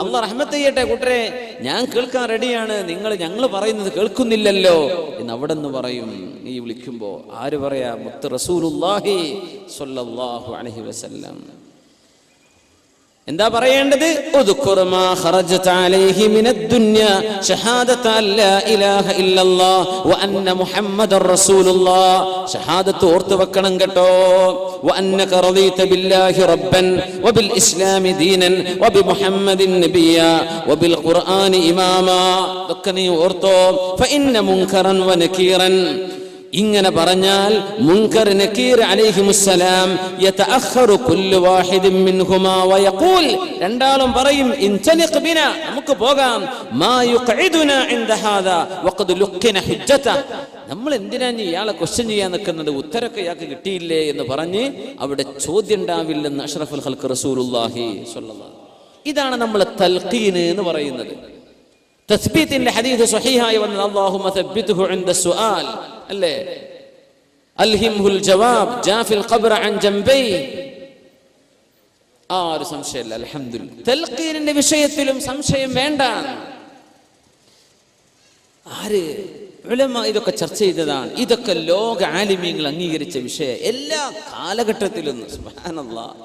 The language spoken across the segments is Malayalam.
അള്ളാഹ് റഹ്മത്ത് ചെയ്യട്ടെ കൂട്ടരെ, ഞാൻ കേൾക്കാൻ റെഡിയാണ്, ഞങ്ങൾ പറയുന്നത് കേൾക്കുന്നില്ലല്ലോ എന്ന് അവിടെ നിന്ന് പറയും. നീ വിളിക്കുമ്പോ ആര് പറയാ? മുത്ത് റസൂലുള്ളാഹി സ്വല്ലല്ലാഹു അലൈഹി വസല്ലം. എന്താ പറയേണ്ടത്? ഉദ്കുർ മാ ഖറജത അലൈഹി മിനദ്ദുനിയ ഷഹാദത അല്ലാ ഇലാഹ ഇല്ലല്ലാഹ് വ അന്ന മുഹമ്മദർ റസൂലുള്ളാഹ്. ഷഹാദത്ത് ഓർത്തു വെക്കണം കേട്ടോ. വ അന്നക റളീത ബില്ലാഹി റബ്ബൻ വ ബിൽ ഇസ്ലാമി ദീനൻ വ ബി മുഹമ്മദിൻ നബിയ വ ബിൽ ഖുർആനി ഇമാമാ. ഇതൊക്കെ നീ ഓർത്തോ. ഫ ഇന്ന മുൻകറൻ വ നകീറൻ. ഇങ്ങനെ പറഞ്ഞാൽ മുൻകർ നകീർ അലൈഹിമുസ്സലാം യതഅഖറു കുല്ലു വാഹിദിൻ മിൻഹുമാ വയഖൂൽ, രണ്ടാളും പറയും ഇൻതലിഖ് ബിനാ, നമുക്ക് പോകാം, മാ യുഖഇദുനാ ഇൻദ ഹാദാ വഖദ് ലുഖിന ഹുജ്ജത. നമ്മൾ എന്തിനാ ഇയാളെ ക്വസ്റ്റ്യൻ ചെയ്യാൻ നിൽക്കുന്നത്, ഉത്തരമൊക്കെ ഇയാൾക്ക് കിട്ടിയില്ലേ എന്ന് പറഞ്ഞ് അവിടെ ചോദ്യം ഉണ്ടാവില്ലെന്ന് അഷ്റഫുൽ ഖൽഖ് റസൂലുള്ളാഹി സ്വല്ലല്ലാഹു. ഇതാണ് നമ്മൾ തൽഖീൻ എന്ന് പറയുന്നത്. തസ്ബീത്തിന്റെ ഹദീസ് സ്വഹീഹായി വന്നത് അല്ലാഹുമ്മ തബ്ബിത്ഹു ഇൻദ സുആൽ അല്ലേ, അൽഹിംഹുൽ ജവാബ് ജാഫിൽ ഖബ്റ അൻ ജംബൈ. ഒരു സംശയമില്ല. അൽഹംദുലില്ലാഹ്. തൽഖീനിന്റെ വിഷയത്തിലും സംശയം വേണ്ട. ഉലമാ ഇതൊക്കെ ചർച്ച ചെയ്തതാണ്. ഇതൊക്കെ ലോക ആലിമീങ്ങൾ അംഗീകരിച്ച വിഷയം എല്ലാ കാലഘട്ടത്തിലും. സുബ്ഹാനല്ലാഹ്.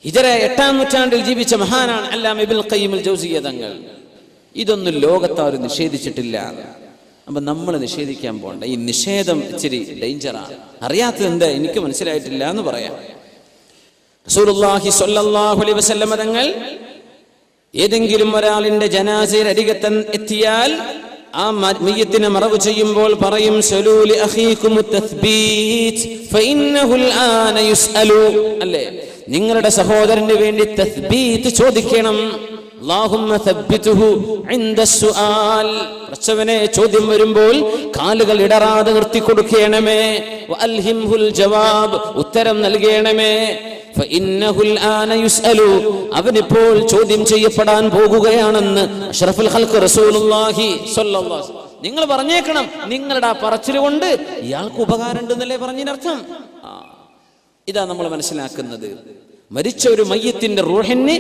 ഹിജറ 8-ാം നൂറ്റാണ്ടിൽ ജീവിച്ച മഹാനാണ് അല്ലാമ ഇബ്നുൽ ഖയ്യിം അൽ ജൗസിയ്യ തങ്ങൾ. ഇതൊന്നും ലോകത്താരും നിഷേധിച്ചിട്ടില്ല. അപ്പൊ നമ്മൾ നിഷേധിക്കാൻ പോകണ്ട. ഈ നിഷേധം ഇച്ചിരി ഡേഞ്ചറാണ്. അറിയാത്തത് എന്താ, എനിക്ക് മനസ്സിലായിട്ടില്ല എന്ന് പറയാം. റസൂലുള്ളാഹി സ്വല്ലല്ലാഹു അലൈഹി വസല്ലം തങ്ങൾ ഏതെങ്കിലും ഒരാളിന്റെ ജനാസയിൽ അരികത്ത് എത്തിയാൽ ആ മയ്യത്തിനെ മറവ് ചെയ്യുമ്പോൾ പറയും സലൂലി അഖീകുമുത് തസ്ബീത് ഫഇന്നഹുൽ ആന യുസ്അലു. അല്ലേ, നിങ്ങളുടെ സഹോദരന് വേണ്ടി തസ്ബീത് ചോദിക്കണം. അല്ലാഹുമ്മ തബ്ബിത്ഹു ഇൻദ സുആൽ. പ്രശ്നവനെ ചോദ്യം വരുമ്പോൾ കാലുകൾ ഇടറാതെ നിർത്തി കൊടുക്കണമേ. വഅൽഹിംഹുൽ ജവാബ്, ഉത്തരം നൽകണമേ. ഫഇന്നഹുൽ ആന യുസ്അലു, അവനിപ്പോൾ ചോദ്യം ചെയ്യപ്പെടാൻ പോകുകയാണെന്ന് അഷ്റഫുൽ ഖൽഖ് റസൂലുള്ളാഹി സ്വല്ലല്ലാഹു അലൈഹി വസല്ലം. നിങ്ങൾ പറഞ്ഞേക്കണം, നിങ്ങളുടെ ആ പറച്ചിൽ കൊണ്ട് ഇയാൾക്ക് ഉപകാരം ഉണ്ടെന്നല്ലേ പറഞ്ഞതിനർത്ഥം. ഇതാ നമ്മൾ മനസ്സിലാക്കുന്നത്. മരിച്ച ഒരു മയ്യത്തിന്റെ റൂഹിന്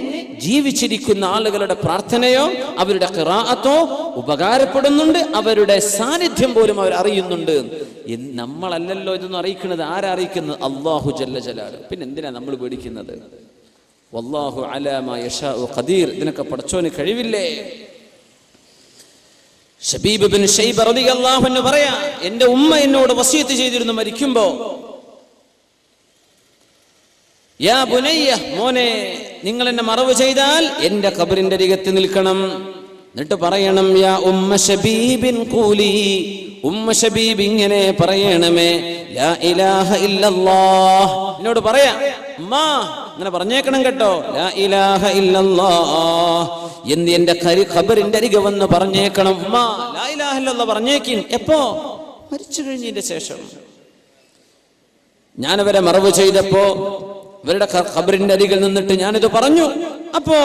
ജീവിച്ചിരിക്കുന്ന ആളുകളുടെ പ്രാർത്ഥനയോ അവരുടെ ഖിറാഅത്തോ ഉപകാരപ്പെടുന്നുണ്ട്. അവരുടെ സാന്നിധ്യം പോലും അവർ അറിയുന്നുണ്ട്. നമ്മളല്ലല്ലോ ഇതൊന്നും അറിയിക്കുന്നത്. ആരാ അറിയിക്കുന്നത്? അല്ലാഹു ജല്ല ജലാലുഹു. പിന്നെ എന്തിനാ നമ്മൾ പേടിക്കുന്നത്? വല്ലാഹു അലാ മാ യശാഉ ഖദീർ. ഇതിനൊക്കെ പടച്ചോന് കഴിവില്ലേ? ശബീബ് ഇബ്നു ശൈബ റളിയല്ലാഹു അൻഹു പറയാ, എന്റെ ഉമ്മ എന്നോട് വസിയത്ത് ചെയ്തിരുന്നു മരിക്കുമ്പോ, യാ ബുനയ്യ, മോനെ, നിങ്ങൾ എന്നെ മറവ് ചെയ്താൽ എന്റെ ഖബറിന്റെ അരികത്ത് നിൽക്കണം. എന്നിട്ട് പറയണം യാ ഉമ്മ ശബീബിൻ ഖൂലി, ഉമ്മ ശബീബ് ഇങ്ങനെ പറയണമേ, ലാ ഇലാഹ ഇല്ലല്ലാഹ്. എന്നോട് പറയാ ഉമ്മ ഇങ്ങനെ പറഞ്ഞേക്കണം കേട്ടോ, ലാ ഇലാഹ ഇല്ലല്ലാഹ് എന്ന് എന്റെ ഖബറിന്റെ അരികെ വന്ന് പറഞ്ഞേക്കണം. ഉമ്മ ലാ ഇലാഹ ഇല്ലല്ലാഹ് പറഞ്ഞേക്കും. എപ്പോ? മരിച്ചു കഴിഞ്ഞതിന്റെ ശേഷം. ഞാനവരെ മറവ് ചെയ്തപ്പോ ഇവരുടെ ഖബറിന്റെ അരികിൽ നിന്നിട്ട് ഞാനിത് പറഞ്ഞു. അപ്പോ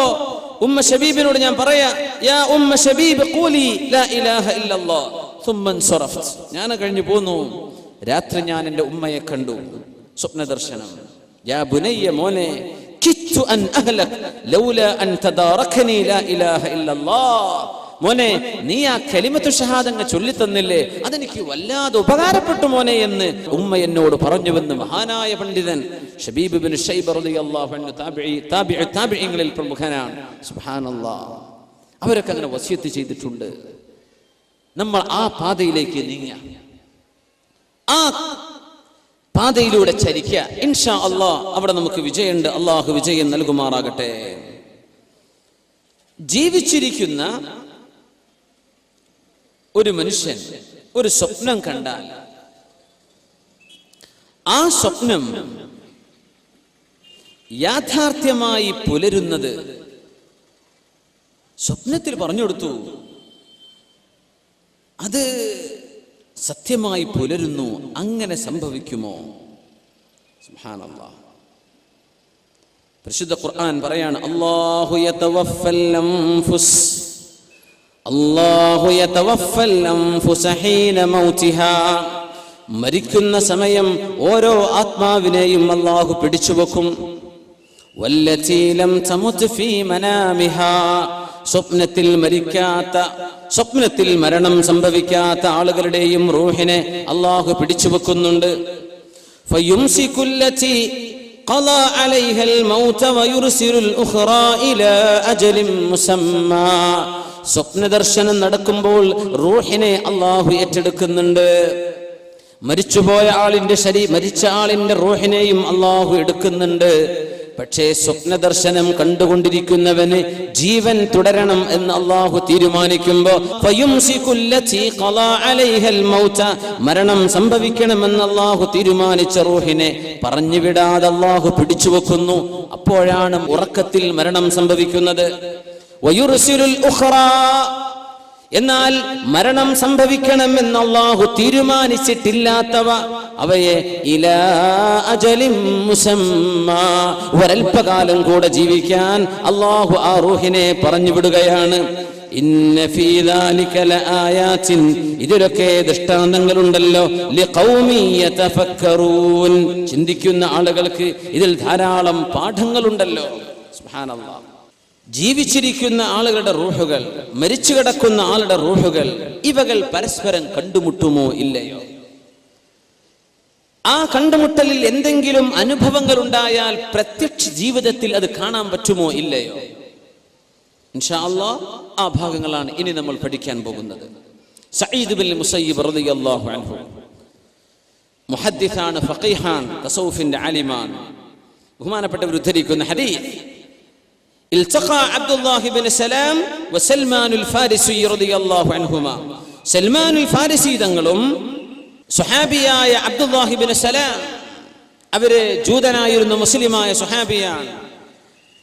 ഉമ്മ ശബീബിനോട് ഞാൻ പറയാ, യാ ഉമ്മ ശബീബ് ഖൂലി ലാ ഇലാഹ ഇല്ലല്ലാഹ് സുമ്മ അൻസറഫ്ത്. ഞാൻ കഴിഞ്ഞു പോന്നു. രാത്രി ഞാൻ എൻ്റെ ഉമ്മയെ കണ്ടു, സ്വപ്ന ദർശനം. യാ ബുനയ്യ, മോനെ, കിത്തു അൻ അഹ്ലക് ലൗലാ അൻ തദാറകനി ലാ ഇലാഹ ഇല്ലല്ലാഹ്. മോനെ, നീ ആ കലിമത്തു ഷഹാദങ്ങ് ചൊല്ലിത്തന്നില്ലേ, അതെനിക്ക് വല്ലാതെ ഉപകാരപ്പെട്ടു മോനെ എന്ന് ഉമ്മ എന്നോട് പറഞ്ഞുവെന്ന് മഹാനായ പണ്ഡിതൻ ശബീബ് ഇബ്നു ശൈബ റളിയല്ലാഹു അൻഹു താബിഈങ്ങളിൽ പ്രമുഖനാണ്. സുബ്ഹാനല്ലാഹ്. അവരൊക്കെ അങ്ങനെ വസിയത്ത് ചെയ്തിട്ടുണ്ട്. നമ്മൾ ആ പാതയിലേക്ക് നീങ്ങുക, ആ പാതയിലൂടെ ചരിക്കുക. ഇൻഷാ അല്ലാഹ് അവിടെ നമുക്ക് വിജയമുണ്ട്. അല്ലാഹു വിജയം നൽകുമാറാകട്ടെ. ജീവിച്ചിരിക്കുന്ന ഒരു മനുഷ്യൻ ഒരു സ്വപ്നം കണ്ടാൽ ആ സ്വപ്നം യാഥാർത്ഥ്യമായി പുലരുന്നത് സ്വപ്നത്തിൽ പറഞ്ഞു കൊടുത്തു, അത് സത്യമായി പുലരുന്നു. അങ്ങനെ സംഭവിക്കുമോ? സുബ്ഹാനല്ലാഹ്. പരിശുദ്ധ ഖുർആൻ പറയാണ്, അല്ലാഹു യതവഫൽ അൻഫുസ്, അല്ലാഹു യതവഫൽ അൻഫുസ ഹീന മൗതിഹാ. മരിക്കുന്ന സമയം ഓരോ ആത്മാവിനെയും അല്ലാഹു പിടിച്ചുവെക്കും. വല്ലതീ ലം തമുത് ഫീ മനാമിഹാ, സ്വപ്നത്തിൽ മരിക്കാത്ത, സ്വപ്നത്തിൽ മരണം സംഭവിക്കാത്ത ആളുകളുടെയും റൂഹിനെ അല്ലാഹു പിടിച്ചു വെക്കുന്നുണ്ട്. ഫയുംസികുല്ലതി ഖളാ അലൈഹൽ മൗത വയുർസിലുൽ ഉഖ്റാ ഇലാ അജലിൻ മുസമ്മാ. സ്വപ്നദർശനം നടക്കുമ്പോൾ റൂഹിനെ അല്ലാഹു ഏറ്റെടുക്കുന്നുണ്ട്. മരിച്ചുപോയ ആളിന്റെ മരിച്ച ആളിന്റെ റൂഹിനെയും അല്ലാഹു എടുക്കുന്നുണ്ട്. പക്ഷേ സ്വപ്നദർശനം കണ്ടുകൊണ്ടിരിക്കുന്നവന് ജീവൻ തുടരണം എന്ന് അല്ലാഹു തീരുമാനിക്കുമ്പോ മരണം സംഭവിക്കണമെന്ന് അല്ലാഹു തീരുമാനിച്ച റൂഹിനെ പറഞ്ഞുവിടാതെ അല്ലാഹു പിടിച്ചു വെക്കുന്നു. അപ്പോഴാണ് ഉറക്കത്തിൽ മരണം സംഭവിക്കുന്നത്. വയുർസിലുൽ ഉഖ്റാ, എന്നാൽ മരണം സംഭവിക്കണമെന്ന് അല്ലാഹു തീരുമാനിച്ചിട്ടില്ലാത്തവ അവയെ ഇലാ അജലിൻ മുസമ്മാ, ഒരൽപകാലം കൂടെ ജീവിക്കാൻ അല്ലാഹു ആ റൂഹിനെ പറഞ്ഞു വിടുകയാണ്. ഇന്ന ഫീ ദാലിക ലആയാതിൻ, ഇതിലൊക്കെ ദൃഷ്ടാന്തങ്ങളുണ്ടല്ലോ, ലിഖൗമി യതഫക്കറൂൻ, ചിന്തിക്കുന്ന ആളുകൾക്ക് ഇതിൽ ധാരാളം പാഠങ്ങളുണ്ടല്ലോ. സുബ്ഹാനല്ലാഹ്. ജീവിച്ചിരിക്കുന്ന ആളുകളുടെ റൂഹുകൾ, മരിച്ചു കിടക്കുന്ന ആളുടെ റൂഹുകൾ, ഇവകൾ പരസ്പരം കണ്ടുമുട്ടുമോ ഇല്ലയോ? ആ കണ്ടുമുട്ടലിൽ എന്തെങ്കിലും അനുഭവങ്ങൾ ഉണ്ടായാൽ പ്രത്യക്ഷ ജീവിതത്തിൽ അത് കാണാൻ പറ്റുമോ ഇല്ലയോ? ഇൻഷാ അല്ലാഹ് ആ ഭാഗങ്ങളാണ് ഇനി നമ്മൾ പഠിക്കാൻ പോകുന്നത്. സഈദ് ബിൻ മുസയ്യിബ് റളിയല്ലാഹു അൻഹു മുഹദ്ദിസാണ്, ഫഖീഹാൻ, തസൗഫിന്റെ ആലിമാൻ. ബഹുമാനപ്പെട്ടവർ ഉദ്ധരിക്കുന്ന ഹദീസ്, التقى عبد الله بن سلام وسلمان الفارسي رضي الله عنهما. സൽമാൻ ഫാരിസി തങ്ങളും സുഹാബിയായ അബ്ദുല്ലാഹി ബിൻ സലാം, അവര് ജൂതനായിരുന്ന മുസ്ലിമായ സുഹാബിയാണ്.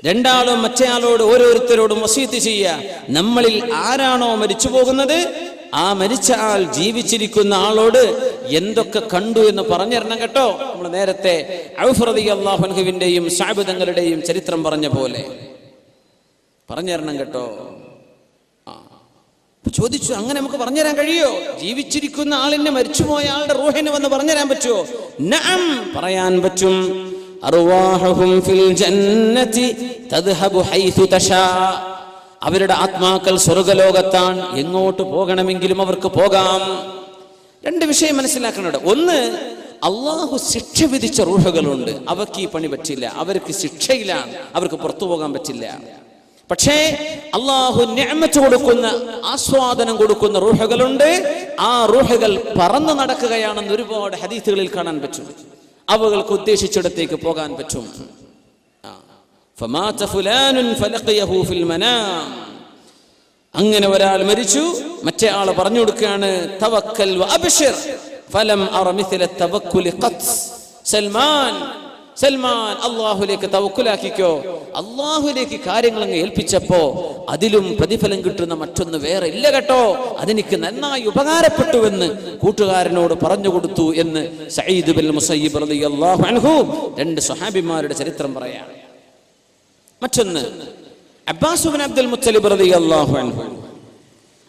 രണ്ടാളും മറ്റേയാളോട് ഓരോരുത്തരോടും വസീത്ത് ചെയ്യുക, നമ്മളിൽ ആരാണോ മരിച്ചു പോകുന്നത് ആ മരിച്ച ആൾ ജീവിച്ചിരിക്കുന്ന ആളോട് എന്തൊക്കെ കണ്ടു എന്ന് പറഞ്ഞിരണം കേട്ടോ. നമ്മൾ നേരത്തെ ഔഫ് റളിയല്ലാഹു അൻഹുവിന്റെയും സഅബ് തങ്ങളുടെയും ചരിത്രം പറഞ്ഞ പോലെ പറഞ്ഞുതരണം കേട്ടോ. ചോദിച്ചു, അങ്ങനെ നമുക്ക് പറഞ്ഞുതരാൻ കഴിയോ? ജീവിച്ചിരിക്കുന്ന ആളിനെ മരിച്ചുപോയ ആളുടെ റൂഹിനെ വന്ന് പറഞ്ഞുതരാൻ പറ്റുമോ? നഅം, പറയാൻ പറ്റും. അർവാഹുഹും ഫിൽ ജന്നതി തദ്ഹബു ഹൈതു തശാ, അവരുടെ ആത്മാക്കൾ സ്വർഗ്ഗലോകത്താണ്, എങ്ങോട്ട് പോകണമെങ്കിലും അവർക്ക് പോകാം. രണ്ട് വിഷയം മനസ്സിലാക്കണം. ഒന്ന്, അള്ളാഹു ശിക്ഷ വിധിച്ച റൂഹുകളുണ്ട്, അവർക്ക് ഈ പണി പറ്റില്ല, അവർക്ക് ശിക്ഷയിലാണ്, അവർക്ക് പുറത്തു പോകാൻ പറ്റില്ല. പക്ഷേ അള്ളാഹു നിഅമത്ത് കൊടുക്കുന്ന, ആസ്വാദനം കൊടുക്കുന്ന റൂഹുകളുണ്ട്. ആ റൂഹുകൾ പറന്നു നടക്കുകയാണെന്ന് ഒരുപാട് ഹദീസുകളിൽ കാണാൻ പറ്റും. അവകൾക്ക് ഉദ്ദേശിച്ചിടത്തേക്ക് പോകാൻ പറ്റും. ഫമാത ഫുലാനുൻ ഫലഖിയഹു ഫിൽ മനാം, അങ്ങനെ ഒരാൾ മരിച്ചു, മറ്റേ ആള് പറഞ്ഞു കൊടുക്കുകയാണ്, തവക്കൽ വഅബ്ശിർ ഫലം അറ മിസ്ല തവക്കുലി ഖത്ത്. സൽമാൻ അള്ളാഹുലേക്ക് തവക്കുലാക്കിക്കോ. അള്ളാഹുലേക്ക് കാര്യങ്ങൾ അങ്ങ് ഏൽപ്പിച്ചപ്പോ അതിലും പ്രതിഫലം കിട്ടുന്ന മറ്റൊന്ന് വേറെ ഇല്ല കേട്ടോ, അതെനിക്ക് നന്നായി ഉപകാരപ്പെട്ടുവെന്ന് കൂട്ടുകാരനോട് പറഞ്ഞു കൊടുത്തു എന്ന് സഈദ് ബിൻ മുസയ്യിബ് റളിയല്ലാഹു അൻഹു രണ്ട് സ്വഹാബിമാരുടെ ചരിത്രം പറയാം. മറ്റൊന്ന് അബ്ബാസ് ബിൻ അബ്ദുൽ മുത്തലിബ് റളിയല്ലാഹു അൻഹു,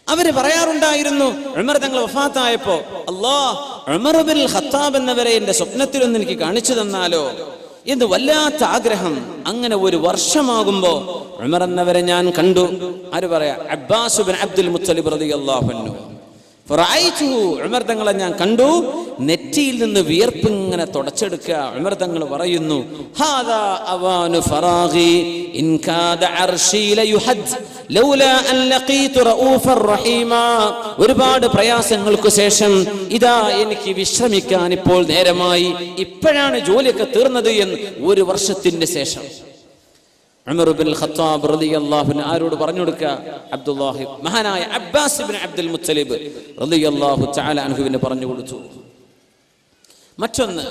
അവര് പറയാറുണ്ടായിരുന്നു, ഉമർ തങ്ങൾ വഫാത്തായപ്പോ, അല്ലാഹ് ഉമർ ബിൻ ഖത്താബ് എന്നവരെ എന്റെ സ്വപ്നത്തിലൊന്ന് എനിക്ക് കാണിച്ചു തന്നാലോ എന്ന് വല്ലാത്ത ആഗ്രഹം. അങ്ങനെ ഒരു വർഷമാകുമ്പോ ഉമർ എന്നവരെ ഞാൻ കണ്ടു. ആര് പറയാ? അബ്ബാസ് ബിൻ അബ്ദുൽ മുത്തലിബ് റളിയല്ലാഹു അൻഹു. ഉമർ തങ്ങളെ ഞാൻ കണ്ടു, നെറ്റിയിൽ നിന്ന് വിയർപ്പ് ഇങ്ങനെ തുടച്ചെടുക്കുക. ഉമർ തങ്ങൾ പറയുന്നു, ഹാദാ അവാനു ഫറാഗി ഇൻ കാദ അർശി ലയുഹദ് ലൗലാ അൻ ലഖീതു റഊഫർ റഹീമാ. ഒരുപാട് പ്രയാസങ്ങൾക്ക് ശേഷം ഇതാ എനിക്ക് വിശ്രമിക്കാൻ ഇപ്പോൾ നേരമായി, ഇപ്പോഴാണ് ജോലിയൊക്കെ തീർന്നത് എന്ന് ഒരു വർഷത്തിന്റെ ശേഷം ഉമർ ബിൻ ഖത്താബ് റളിയല്ലാഹു അൻഹു ആരോട് പറഞ്ഞു കൊടുക്കുക? അബ്ദുല്ലാഹി, മഹാനായ അബ്ബാസ് ബിൻ അബ്ദുൽ മുത്തലിബ് റളിയല്ലാഹു തആല അൻഹുവിനെ പറഞ്ഞു കൊടുത്തു. മറ്റൊന്ന്,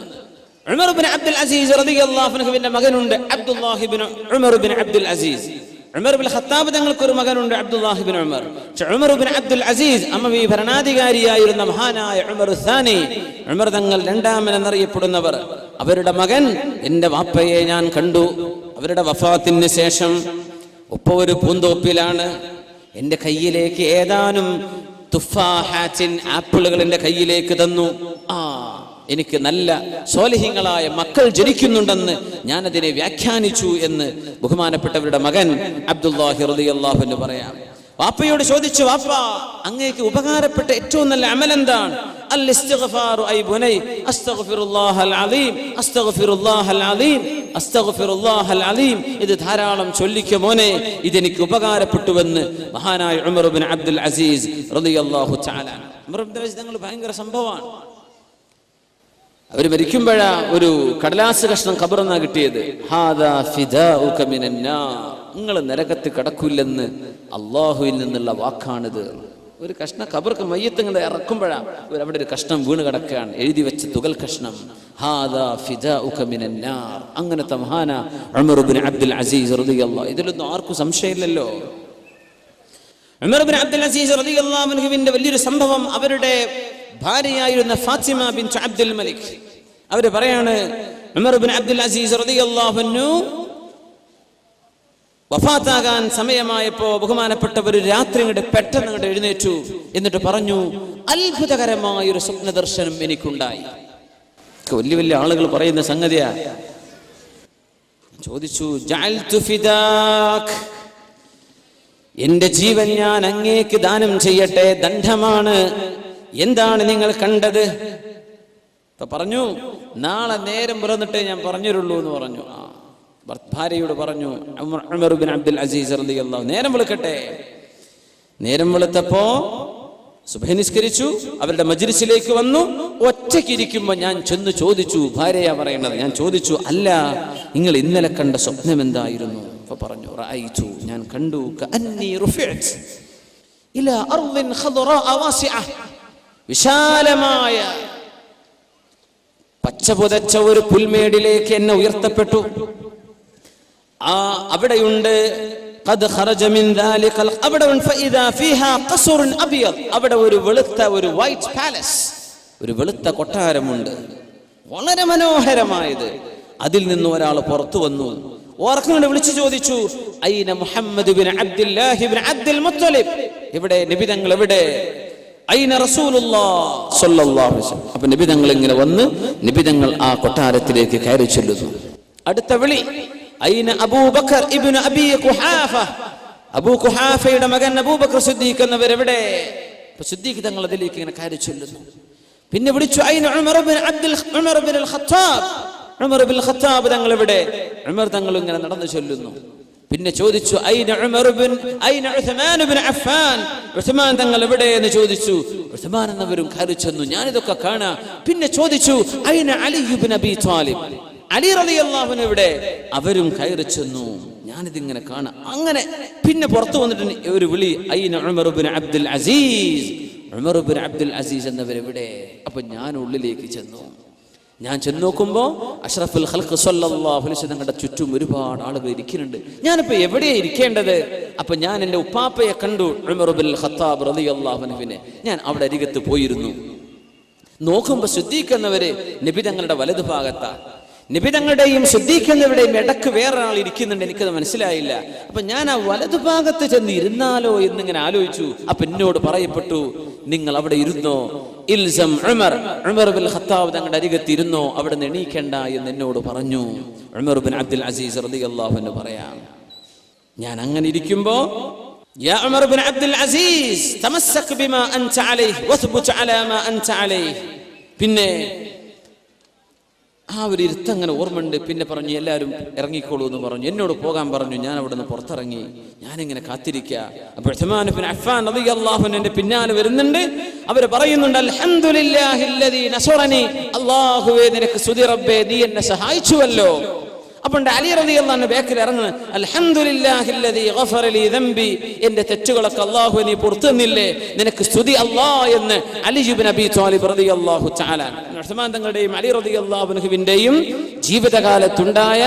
ഉമർ ബിൻ അബ്ദുൽ അസീസ് റളിയല്ലാഹു അൻഹുവിന്റെ മകനുണ്ട് Abdullahi bin Umar bin Abdul Aziz. Umar bin Khattab തങ്ങൾക്ക് ഒരു മകനുണ്ട് Abdullahi bin Umar. Umar bin Abdul Aziz അമവി ഭരണാധികാരിയായിരുന്ന മഹാനായ ഉമർ സാനി, ഉമർ തങ്ങൾ രണ്ടാമൻ എന്നറിയപ്പെടുന്നവർ, അവരുടെ മകൻ, എന്റെ വാപ്പയെ ഞാൻ കണ്ടു അവരുടെ വഫാത്തിന് ശേഷം. ഉപ്പ ഒരു പൂന്തോപ്പിലാണ്, എന്റെ കയ്യിലേക്ക് ഏതാനും തുഫാഹാത്തിൻ ആപ്പിളുകൾ എന്റെ കയ്യിലേക്ക് തന്നു. എനിക്ക് നല്ല സ്വാലിഹീങ്ങളായ മക്കൾ ജനിക്കുന്നുണ്ടെന്ന് ഞാനതിനെ വ്യാഖ്യാനിച്ചു എന്ന് ബഹുമാനപ്പെട്ടവരുടെ മകൻ അബ്ദുല്ലാഹി റളിയല്ലാഹു അൻഹു പറയാം. വാപ്പയോട് ചോദിച്ചു, വാപ്പ അങ്ങേക്ക് ഉപകാരപ്പെട്ട ഏറ്റവും നല്ല അമൽ എന്താണ്? അൽ ഇസ്തിഗ്ഫാറു ഐ ബുനൈ അസ്തഗ്ഫിറുല്ലാഹൽ അലീം അസ്തഗ്ഫിറുല്ലാഹൽ അലീം അസ്തഗ്ഫിറുല്ലാഹൽ അലീം. ഇത് ധാരാളം ചൊല്ലിക്ക മോനെ, ഇതെനിക്ക് ഉപകാരപ്പെട്ടുവെന്ന് മഹാനായ ഉമർ ഇബ്നു അബ്ദുൽ അസീസ് റളിയല്ലാഹു തആല. ഉമർ ഇബ്നു അസീസ് തങ്ങൾ ഭയങ്കര സംഭവമാണ്. അവർ മരിക്കുമ്പോഴാ ഒരു കടലാസ് കഷ്ണം ഖബറന്നാ കിട്ടിയത്. ഹാദാ ഫിദാഉക മിനന്നാർ, നിങ്ങൾ നരകത്ത് കടക്കില്ലെന്ന് അള്ളാഹുവിൽ നിന്നുള്ള വാക്കാണിത്. ഒരു കഷ്ണം ഖബർക്ക് മയ്യത്ത് ഇങ്ങനെ ഇറക്കുമ്പോഴാ അവിടെ ഒരു കഷ്ണം വീണ് കിടക്കുകയാണ്, എഴുതി വെച്ച തുകൽ കഷ്ണം. ഹാദാ ഫിദാഉക മിനന്നാർ. അങ്ങനത്തെ മഹാന ഉമർ ഇബ്നു അബ്ദുൽ അസീസ് റളിയല്ലാഹു. ഇതിലൊന്നും ആർക്കും സംശയമില്ലല്ലോ. ഉമർ ഇബ്നു അബ്ദുൽ അസീസ് റളിയല്ലാഹു അൻഹുവിന്റെ വലിയൊരു സംഭവം, അവരുടെ ഭാര്യയായിരുന്ന ഫാത്തിമ ബിൻത് അബ്ദുൽ മലിക് അവര് പറയാണ്, ഉമർ ഇബ്നു അബ്ദുൽ അസീസ് റളിയല്ലാഹു അൻഹു വഫാത്താകാൻ സമയമായപ്പോ ബഹുമാനപ്പെട്ടവർ രാത്രി പെട്ടെന്ന് എഴുന്നേറ്റു. എന്നിട്ട് പറഞ്ഞു, അത്ഭുതകരമായ ഒരു സ്വപ്ന ദർശനം എനിക്കുണ്ടായി. വലിയ വലിയ ആളുകൾ പറയുന്ന സംഗതിയാ. ചോദിച്ചു, ജഅൽതു ഫിദാക്, എന്റെ ജീവൻ ഞാൻ അങ്ങേക്ക് ദാനം ചെയ്യട്ടെ, ദണ്ഡമാണ്. എന്താണ് നിങ്ങൾ കണ്ടത്? ഇപ്പൊ പറഞ്ഞു, നാളെ നേരം പുറന്നിട്ടേ ഞാൻ പറഞ്ഞുള്ളൂ എന്ന് പറഞ്ഞു. ഭാര്യയോട് പറഞ്ഞു ഉമർ ഇബ്നു അബ്ദുൽ അസീസ് റളിയല്ലാഹു. നേരം വെളുക്കട്ടെ. നേരം വെളുത്തപ്പോ സുബ്ഹി നിസ്കരിച്ചു, അവരുടെ മജ്ലിസിലേക്ക് വന്നു. ഒറ്റയ്ക്കിരിക്കുമ്പോ ഞാൻ ചെന്ന് ചോദിച്ചു, ഭാര്യയാ പറയുന്നത്, ഞാൻ ചോദിച്ചു, അല്ല നിങ്ങൾ ഇന്നലെ കണ്ട സ്വപ്നം എന്തായിരുന്നു? അപ്പൊ പറഞ്ഞു, റഅയ്തു, ഞാൻ കണ്ടു, കഅന്നി റുഫിഅത് ഇലാ അർദിൻ ഖദറാ വാസിഅ, വിശാലമായ പച്ച പുതച്ച ഒരു പുൽമേടിലേക്ക് എന്നെ ഉയർത്തപ്പെട്ടു. അവിടെയുണ്ട് ഖദ് ഖറജ മിൻ ദാലിക, അവിടെ ഫഇദാ ഫീഹാ ഖസ്റുൻ അബിയദ്, അവിടെ ഒരു വെളുത്ത ഒരു വൈറ്റ് പാലസ്, ഒരു വെളുത്ത കൊട്ടാരമുണ്ട്, വളരെ മനോഹരമായത്. അതിൽ നിന്ന് ഒരാൾ പുറത്തു വന്നു. ഓർക്കങ്ങോട്ട് വിളിച്ചു ചോദിച്ചു, ഐന Muhammad bin Abdullah bin Abdul Muttalib, എവിടെ നബി തങ്ങൾ, എവിടെ? ഐന റസൂലുള്ളാഹി സ്വല്ലല്ലാഹു അലൈഹി വസല്ലം. അപ്പോൾ നബി തങ്ങൾ ഇങ്ങനെ വന്ന് നബി തങ്ങൾ ആ കൊട്ടാരത്തിലേക്ക് കയറി ചെല്ലുന്നു. അടുത്ത വിളി, ഐന അബൂബക്കർ ഇബ്നു അബീ ഖുഹാഫ, അബൂ ഖുഹാഫയുടെ മകൻ അബൂബക്കർ സിദ്ദീഖ് എന്നവർ എവിടെ? അപ്പോൾ സിദ്ദീഖ് തങ്ങൾ അതിലേക്ക് ഇങ്ങനെ കയറി ചെല്ലുന്നു. പിന്നെ വിളിച്ചു, ഐന ഉമർ ഇബ്നു അൽ ഖത്താബ്, ഉമർ ഇബ്നുൽ ഖത്താബ് തങ്ങൾ എവിടെ? ഉമർ തങ്ങൾ ഇങ്ങനെ നടന്നു ചെല്ലുന്നു. പിന്നെ ചോദിച്ചു, ഐന ഉസ്മാൻ ഇബ്നു അഫ്ഫാൻ, ഉസ്മാൻ തങ്ങൾ എവിടെ എന്ന് ചോദിച്ചു. ഉസ്മാൻ എന്നവരും കയറി ചെന്നു. ഞാനിതൊക്കെ കാണാം. പിന്നെ ചോദിച്ചു, ഐന അലി ഇബ്നു അബീ ത്വാലിബ്, അലി റളിയല്ലാഹു അൻഹു എവിടെ? അവരും കയറി ചെന്നു. ഞാനിതിങ്ങനെ കാണാം. അങ്ങനെ പിന്നെ പുറത്തു വന്നിട്ട് ഒരു വിളി, ഐന ഉമർ ഇബ്നു അബ്ദുൽ അസീസ്, ഉമർ ഇബ്നു അബ്ദുൽ അസീസ് എന്നവരെവിടെ? അപ്പൊ ഞാൻ ഉള്ളിലേക്ക് ചെന്നു. ഞാൻ ചെന്ന് നോക്കുമ്പോ അഷ്റഫുൽ ഖൽഖ് സ്വല്ലല്ലാഹു അലൈഹി വസല്ലം തങ്ങളുടെ ചുറ്റും ഒരുപാട് ആളുകൾ ഇരിക്കുന്നുണ്ട്. ഞാനിപ്പോ എവിടെയാ ഇരിക്കേണ്ടത്? അപ്പൊ ഞാൻ എൻ്റെ ഉപ്പാപ്പയെ കണ്ടു, ഉമർ ഇബ്നുൽ ഖത്താബ് റളിയല്ലാഹു അൻഹുവിനെ. ഞാൻ അവിടെ അരികത്ത് പോയിരുന്നു. നോക്കുമ്പോ സിദ്ദീഖ് എന്നവര് നബി തങ്ങളുടെ വലതു ഭാഗത്താ. നബി തങ്ങളുടെയും സിദ്ദീഖ് എന്നവരുടെയും ഇടക്ക് വേറൊരാൾ ഇരിക്കുന്നുണ്ട്. എനിക്കത് മനസ്സിലായില്ല. അപ്പൊ ഞാൻ ആ വലതുഭാഗത്ത് ചെന്ന് ഇരുന്നാലോ എന്നിങ്ങനെ ആലോചിച്ചു. അപ്പൊ എന്നോട് പറയപ്പെട്ടു, നിങ്ങൾ അവിടെ ഇരുന്നോ, ഇൽസം ഉമർ, ഉമർ ഇബ്നുൽ ഖത്താബ് തങ്ങളുടെ അരികത്ത് ഇരുന്നോ, അവിടെ നിന്ന് എണീക്കണ്ട എന്ന് എന്നോട് പറഞ്ഞു. ഉമർ ഇബ്നു അബ്ദുൽ അസീസ് റളിയല്ലാഹു അൻഹു പറയാം, ഞാൻ അങ്ങനെ ഇരിക്കുമ്പോ, യാ ഉമർ ഇബ്നു അബ്ദുൽ അസീസ് തമസ്സക് ബിമാ അൻത അലൈഹി വസ്ബുത് അലാ മാ അൻത അലൈഹി. പിന്നെ ആ ഒരു ഇരുത്തങ്ങനെ ഓർമ്മയുണ്ട്. പിന്നെ പറഞ്ഞു, എല്ലാവരും ഇറങ്ങിക്കോളൂ എന്ന് പറഞ്ഞു. എന്നോട് പോകാൻ പറഞ്ഞു. ഞാൻ അവിടെ നിന്ന് പുറത്തിറങ്ങി. ഞാനിങ്ങനെ കാത്തിരിക്കുക. അപ്പോൾ ഉസ്മാൻ ഇബ്നു അഫ്ഫാൻ റളിയല്ലാഹു അൻഹു എൻ്റെ പിന്നാലെ വരുന്നുണ്ട്. അവർ പറയുന്നുണ്ട്, അൽഹംദുലില്ലാഹില്ലദീ നസറനി, അല്ലാഹുവേ നിനക്ക് സ്തുതി റബ്ബേ, നീ എന്നെ സഹായിച്ചുവല്ലോ. അപ്പോൾ അലി റളിയല്ലാഹു അൻഹു ബാക്കിൽ ഇറങ്ങുന്നു, അൽഹംദുലില്ലാഹില്ലദീ ഗഫറ ലീ ദംബി, എൻ്റെ തെറ്റുകളൊക്കെ അല്ലാഹു നീ പുറത്തു തന്നില്ലേ, നിനക്ക് സ്തുതി അല്ലാഹ് എന്ന് അലി ഇബ്നു അബീ ത്വാലിബ് റളിയല്ലാഹു തആല. ഉസ്മാൻ തങ്ങളുടെയും അലി റളിയല്ലാഹു അൻഹുവിന്റെയും ജീവിതകാലത്തുണ്ടായ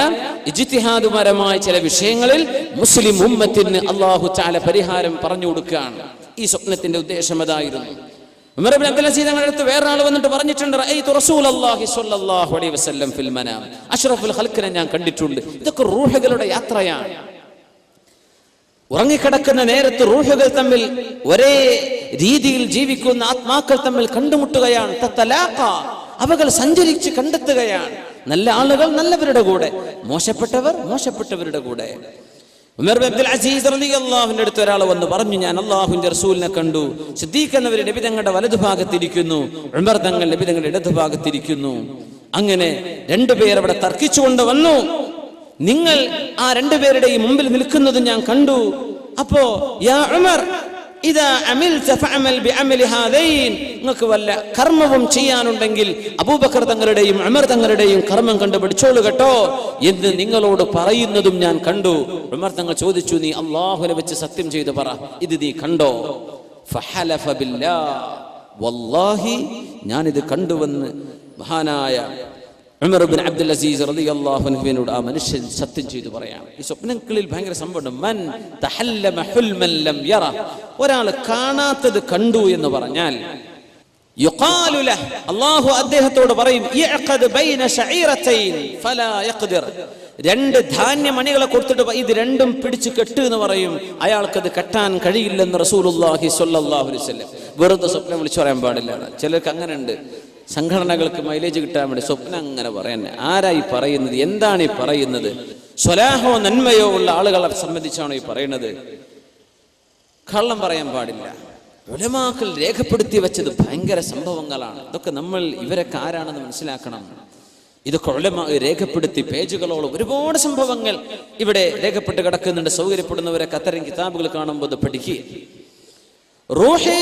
ഇജ്തിഹാദുപരമായ ചില വിഷയങ്ങളിൽ മുസ്ലിം ഉമ്മത്തിന് അല്ലാഹു തആല പരിഹാരം പറഞ്ഞു കൊടുക്കുകയാണ്. ഈ സ്വപ്നത്തിന്റെ ഉദ്ദേശം അതായിരുന്നു. ഉമർ ഇബ്നു അബ്ദുൽ അസീസ് തങ്ങളുടെ അടുത്ത് വേറെ ആൾ വന്നിട്ട് പറഞ്ഞിട്ടുണ്ട്, റഅയ്തു റസൂലല്ലാഹി സ്വല്ലല്ലാഹു അലൈഹി വസല്ലം ഫിൽ മനാം, അഷ്റഫുൽ ഖൽഖിനെ ഞാൻ കണ്ടിട്ടുണ്ട്. ഇതൊക്കെ റൂഹുകളുടെ യാത്രയാണ്. ഉറങ്ങിക്കിടക്കുന്ന നേരത്ത് റൂഹുകൾ തമ്മിൽ ഒരേ രീതിയിൽ ജീവിക്കുന്ന ആത്മാക്കൾ തമ്മിൽ കണ്ടുമുട്ടുകയാണ്. തതലാഖ, അവകൾ സഞ്ചരിച്ച് കണ്ടെത്തുകയാണ്. നല്ല ആളുകൾ നല്ലവരുടെ കൂടെ, മോശപ്പെട്ടവർ മോശപ്പെട്ടവരുടെ കൂടെ. ഉമർ ബിൻ അബ്ദുൽ അസീസ് റളിയല്ലാഹുവിന്റെ അടുത്ത് ഒരാൾ വന്ന് പറഞ്ഞു, ഞാൻ അല്ലാഹുവിന്റെ റസൂലിനെ കണ്ടു. സിദ്ദീഖ് എന്നവർ നബി തങ്ങളുടെ വലതുഭാഗത്തിരിക്കുന്നു, ഉമർ തങ്ങൾ നബി തങ്ങളുടെ ഇടതുഭാഗത്തിരിക്കുന്നു. അങ്ങനെ രണ്ടുപേർ അവിടെ തർക്കിച്ചുകൊണ്ട് വന്നു. നിങ്ങൾ ആ രണ്ടുപേരുടെയും മുമ്പിൽ നിൽക്കുന്നത് ഞാൻ കണ്ടു. അപ്പോ യാ ഉമർ ഇദാ അമിൽത ഫഅമൽ ബിഅമലി ഹാദൈൻ, നിങ്ങൾക്ക് വല്ല കർമ്മവും ചെയ്യാനുണ്ടെങ്കിൽ അബൂബക്കർ തങ്ങളുടെയും ഉമർ തങ്ങളുടെയും കർമ്മം കണ്ടു പഠിച്ചോളൂ കേട്ടോ എന്ന് നിങ്ങളോട് പറയുന്നതും ഞാൻ കണ്ടു. ഉമർ തങ്ങൾ ചോദിച്ചു, നീ അല്ലാഹുവിനെ വെച്ച് സത്യം ചെയ്തു പറ, ഇത് നീ കണ്ടോ? ഫഹലഫ ബില്ലാഹ്, വല്ലാഹി ഞാനിത് കണ്ടുവെന്ന് മഹാനായ ഉമർ ബിൻ അബ്ദുൽ അസീസ് റളിയല്ലാഹു അൻഹുവിനോട് ആ മനുഷ്യൻ സത്യം ചെയ്തു പറയാണ്. ഈ സ്വപ്നങ്ങളിൽ ഭയങ്കര സംഭവം. മൻ തഹല്ലമ ഹുൽമൻ ലം യറ, ഒരാൾ കാണാത്തത് കണ്ടു എന്ന് പറഞ്ഞാൽ യുഖാലു ലഹ്, അല്ലാഹു അദ്ദേഹത്തോട് പറയും, യഖദ് ബൈന ശഈറതൈൻ ഫലാ യഖ്ദിർ, രണ്ട് ധാന്യമണികളെ കൊടുത്തിട്ട് ഇത് രണ്ടും പിടിച്ചു കെട്ട് എന്ന് പറയും. അയാൾക്കത് കെട്ടാൻ കഴിയില്ലെന്ന് റസൂലുള്ളാഹി സ്വല്ലല്ലാഹു അലൈഹി വസല്ലം. വെറുതെ സ്വപ്നം വിളിച്ചു പറയാൻ പാടില്ല. ചിലർക്ക് അങ്ങനെ ഉണ്ട്, സംഘടനകൾക്ക് മൈലേജ് കിട്ടാൻ വേണ്ടി സ്വപ്നം അങ്ങനെ പറയാൻ. ആരായി പറയുന്നത്? എന്താണ് ഈ പറയുന്നത്? സ്വലാഹോ നന്മയോ ഉള്ള ആളുകളെ സംബന്ധിച്ചാണോ ഈ പറയുന്നത്? കള്ളം പറയാൻ പാടില്ല. ഉലമാക്കൾ രേഖപ്പെടുത്തി വെച്ചത് ഭയങ്കര സംഭവങ്ങളാണ്. ഇതൊക്കെ നമ്മൾ ഇവരൊക്കെ ആരാണെന്ന് മനസ്സിലാക്കണം. ഇതൊക്കെ ഉലമാ രേഖപ്പെടുത്തി പേജുകളോളം ഒരുപാട് സംഭവങ്ങൾ ഇവിടെ രേഖപ്പെട്ട് കിടക്കുന്നുണ്ട്. സൗകര്യപ്പെടുന്നവരൊക്കെ അത്തരം കിതാബുകൾ കാണുമ്പോൾ അത് പഠിക്കുക. റൂഹ്,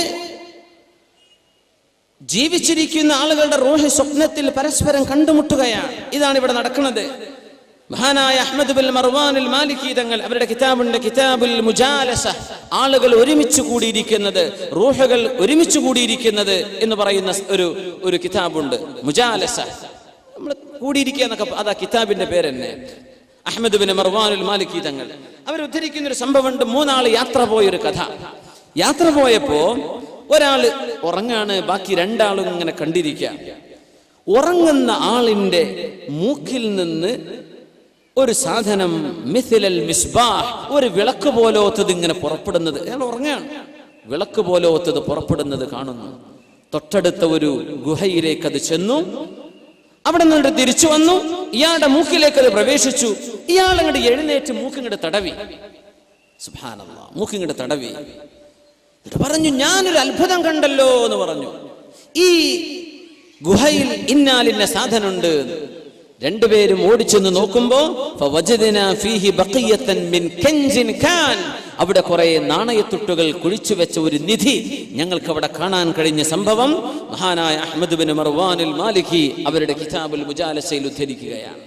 ജീവിച്ചിരിക്കുന്ന ആളുകളുടെ റൂഹ് സ്വപ്നത്തിൽ പരസ്പരം കണ്ടുമുട്ടുകയാണ്. ഇതാണ് ഇവിടെ നടക്കുന്നത്. മഹാനായ അഹ്മദ് ബിൻ മർവാൻ അൽ മാലിക്കി തങ്ങൾ അവരുടെ കിതാബുണ്ട്, കിതാബുൽ മുജാലസ, ആളുകൾ ഒരുമിച്ച് കൂടിയിരിക്കുന്നത്, റൂഹുകൾ ഒരുമിച്ച് കൂടിയിരിക്കുന്നത് എന്ന് പറയുന്ന ഒരു കിതാബുണ്ട്, മുജാലസ. നമ്മൾ കൂടിയിരിക്കുക എന്നൊക്കെ അതാ കിതാബിന്റെ പേര് തന്നെ. അഹ്മദ് ബിൻ മർവാൻ അൽ മാലിക്കി തങ്ങൾ അവർ ഉദ്ധരിക്കുന്ന ഒരു സംഭവമുണ്ട്. മൂന്നാള് യാത്ര പോയൊരു കഥ. യാത്ര പോയപ്പോ ഒരാള് ഉറങ്ങാണ്, ബാക്കി രണ്ടാളും ഇങ്ങനെ കണ്ടിരിക്കുക. ഉറങ്ങുന്ന ആളിന്റെ മൂക്കിൽ നിന്ന് ഒരു സാധനം, മിഥിലൽ മിസ്ബാഹ്, ഒരു വിളക്ക് പോലോത്തത് ഇങ്ങനെ പുറപ്പെടുന്നത്. അയാൾ ഉറങ്ങാണ്, വിളക്ക് പോലോത്തത് പുറപ്പെടുന്നത് കാണുന്നു. തൊട്ടടുത്ത ഒരു ഗുഹയിലേക്ക് അത് ചെന്നു. അവിടെ നിന്നിട്ട് തിരിച്ചു വന്നു. ഇയാളുടെ മൂക്കിലേക്ക് അത് പ്രവേശിച്ചു. ഇയാൾ അങ്ങോട്ട് എഴുന്നേറ്റ് മൂക്കിങ്ങോട്ട് തടവി. സുബ്ഹാനല്ലാഹ്, മൂക്കിങ്ങോട്ട് തടവി. പറഞ്ഞു, ഞാനൊരു അത്ഭുതം കണ്ടല്ലോ എന്ന് പറഞ്ഞു. ഈ ഗുഹയിൽ ഇന്നാലിന്ന സാധനമുണ്ട്. രണ്ടുപേരും ഓടിച്ചെന്ന് നോക്കുമ്പോ അവിടെ കുറെ നാണയത്തുട്ടുകൾ കുഴിച്ചു വെച്ച ഒരു നിധി ഞങ്ങൾക്ക് അവിടെ കാണാൻ കഴിഞ്ഞ സംഭവം മഹാനായ അഹ്മദ് ബിൻ മർവാൻ അൽ മാലിക്കി അവരുടെ കിതാബുൽ മുജാലസയിൽ ഉദ്ധരിക്കുകയാണ്.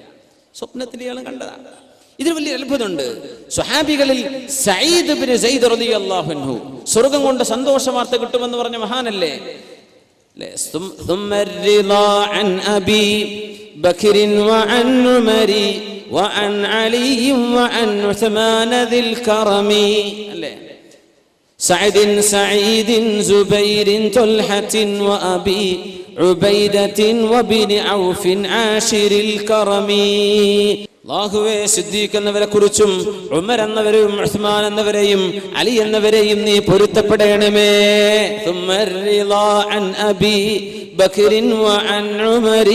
സ്വപ്നത്തിൽ ഇയാൾ കണ്ടതാണ്. ഇതിൽ വലിയ അത്ഭുതമുണ്ട്. സ്വഹാബികളിൽ സഈദ് ബിൻ സൈദ് റളിയല്ലാഹു അൻഹു സ്വർഗ്ഗം കൊണ്ട് സന്തോഷ വാർത്ത കിട്ടുമെന്ന് പറഞ്ഞ മഹാനല്ലേ. بكر وعن عمر وعن علي وعن عثمان ذي الكرم سعيد زبير طلحة وأبي عبيدة وبن عوف عاشر الكرم. അല്ലാഹുവേ, സിദ്ദീഖ് എന്നവരെ കുറിച്ചും ഉമർ എന്നവരെയും ഉസ്മാൻ എന്നവരെയും അലി എന്നവരെയും നീ പൊരുത്തപ്പെടണമേ. بكر وعن عمر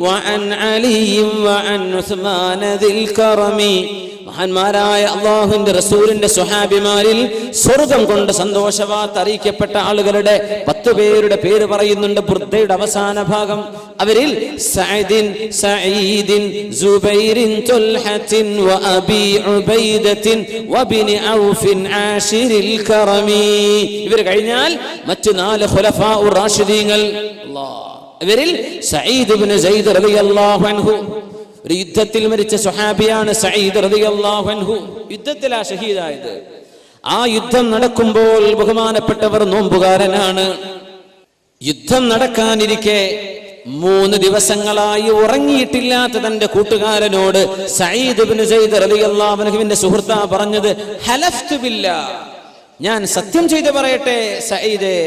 وعن علي وعن عثمان ذي الكرم. മഹാന്മാരായ അല്ലാഹുവിന്റെ റസൂലിന്റെ സ്വഹാബിമാരിൽ സ്വർഗ്ഗം കൊണ്ട് സന്തോഷവാർത്ത അറിയിക്കപ്പെട്ട ആളുകളുടെ 10 പേരുടെ പേര് പറയുന്നുണ്ട് ബുർദയുടെ അവസാന ഭാഗം. അവരിൽ സഈദിൻ സുബൈറിൻ തുൽഹത്തിൻ വഅബി ഉബൈദത്തിൻ വബിനി ഔഫിൻ ആശിരിൽ കറമി. ഇവർ കഴിഞ്ഞാൽ മറ്റു 4 ഖുലഫാഉർ റാഷിദീങ്ങൾ. ഇവരിൽ സഈദ് ഇബ്നു സൈദ് റളിയല്ലാഹു അൻഹു ഒരു യുദ്ധത്തിൽ മരിച്ച സ്വഹാബിയാണ് സഈദ് റളിയല്ലാഹു അൻഹു. യുദ്ധത്തിലാ ഷഹീദായത്. ആ യുദ്ധം നടക്കുമ്പോൾ ബഹുമാനപ്പെട്ടവർ നോമ്പുകാരനാണ്. യുദ്ധം നടക്കാനിരിക്കെ 3 ദിവസങ്ങളായി ഉറങ്ങിയിട്ടില്ലാത്ത തന്റെ കൂട്ടുകാരനോട് സഈദ് ഇബ്നു സൈദ് റളിയല്ലാഹു അൻഹുവിന്റെ സുഹൃത്താ പറഞ്ഞത്, ഹലഫ്തു ബില്ലാഹ്, ഞാൻ സത്യം ചെയ്ത് പറയട്ടെ സഈദേ,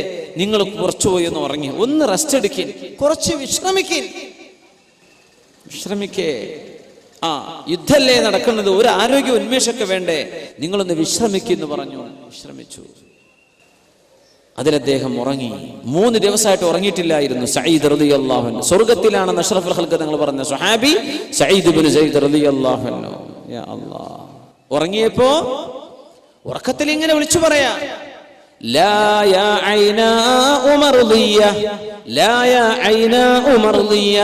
നിങ്ങൾ കുറച്ചുപോയി ഒന്ന് ഉറങ്ങി, ഒന്ന് റെസ്റ്റ് എടുക്കിൻ, കുറച്ച് വിശ്രമിക്കേ. യുദ്ധല്ലേ നടക്കുന്നത്, ഒരു ആരോഗ്യ ഉന്മേഷമൊക്കെ വേണ്ടേ, നിങ്ങളൊന്ന് വിശ്രമിക്കുന്നു പറഞ്ഞു. വിശ്രമിച്ചു. അതിൽ അദ്ദേഹം ഉറങ്ങി. 3 ദിവസമായിട്ട് ഉറങ്ങിയിട്ടില്ലായിരുന്നു സഈദ് റളിയല്ലാഹു അൻഹു. സ്വർഗ്ഗത്തിലാണെന്ന് അഷ്റഫുൽ ഖൽഖ് തങ്ങൾ പറഞ്ഞ സ്വഹാബി സഈദ് ഇബ്നു സൈദ് റളിയല്ലാഹു അൻഹു. യാ അല്ലാഹ്, ഉറങ്ങിയപ്പോ ഉറക്കത്തിൽ ഇങ്ങനെ വിളിച്ചു പറയാ, ലാ യാ ഐനാ ഉമർദിയ, ലാ യാ ഐനാ ഉമർദിയ,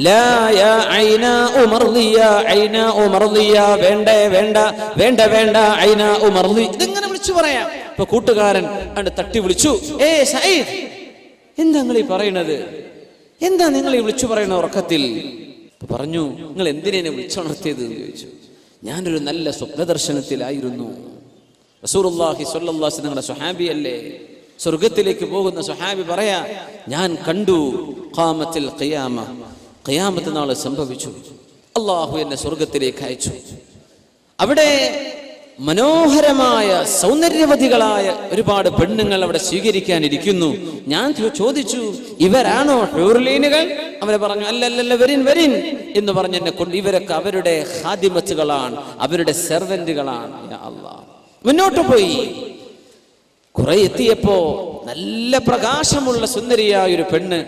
ലാ യാ ഐനാ ഉമർദിയ, ഐനാ ഉമർദിയ, വേണ്ട വേണ്ട വേണ്ട വേണ്ട ഐനാ ഉമർദി. ഇതിങ്ങനെ വിളിച്ചു പറയാ. ഇപ്പൊ കൂട്ടുകാരൻ അണ്ട് തട്ടി വിളിച്ചു, ഏ സഈദ്, എന്താ നിങ്ങൾ ഈ പറയണത്? എന്താ നിങ്ങൾ ഈ വിളിച്ചു പറയുന്ന ഉറക്കത്തിൽ? പറഞ്ഞു, നിങ്ങൾ എന്തിനെ വിളിച്ചുണർത്തിയത് എന്ന് ചോദിച്ചു. ഞാനൊരു നല്ല സ്വപ്നദർശനത്തിലായിരുന്നു. റസൂലുള്ളാഹി സ്വല്ലല്ലാഹു അലൈഹി വസല്ലം നിങ്ങളുടെ സ്വഹാബിയല്ലേ? സ്വർഗത്തിലേക്ക് പോകുന്ന സ്വഹാബി പറയാ, ഞാൻ കണ്ടു ഖാമത്തിൽ ഖിയാമ, ഖിയാമത്ത് നാൾ സംഭവിച്ചു. അല്ലാഹു എന്നെ സ്വർഗത്തിലേക്ക് അയച്ചു. അവിടെ മനോഹരമായ സൗന്ദര്യവതികളായ ഒരുപാട് പെണ്ണുങ്ങൾ അവിടെ സ്വീകരിക്കാനിരിക്കുന്നു. ഞാൻ ചോദിച്ചു, ഇവരാണോ ഹൂറുലീനുകൾ? അവരെ പറഞ്ഞു, അല്ലല്ല, വരിൻ വരിൻ എന്ന് പറഞ്ഞ് എന്നെ കൊണ്ട്, ഇവരൊക്കെ അവരുടെ ഖാദിമത്തുകളാണ്, അവരുടെ സെർവന്റുകളാണ്. യാ അല്ലാഹ്, മുന്നോട്ട് പോയി. കുറെ എത്തിയപ്പോ നല്ല പ്രകാശമുള്ള സുന്ദരിയായ ഒരു പെണ്ണ്.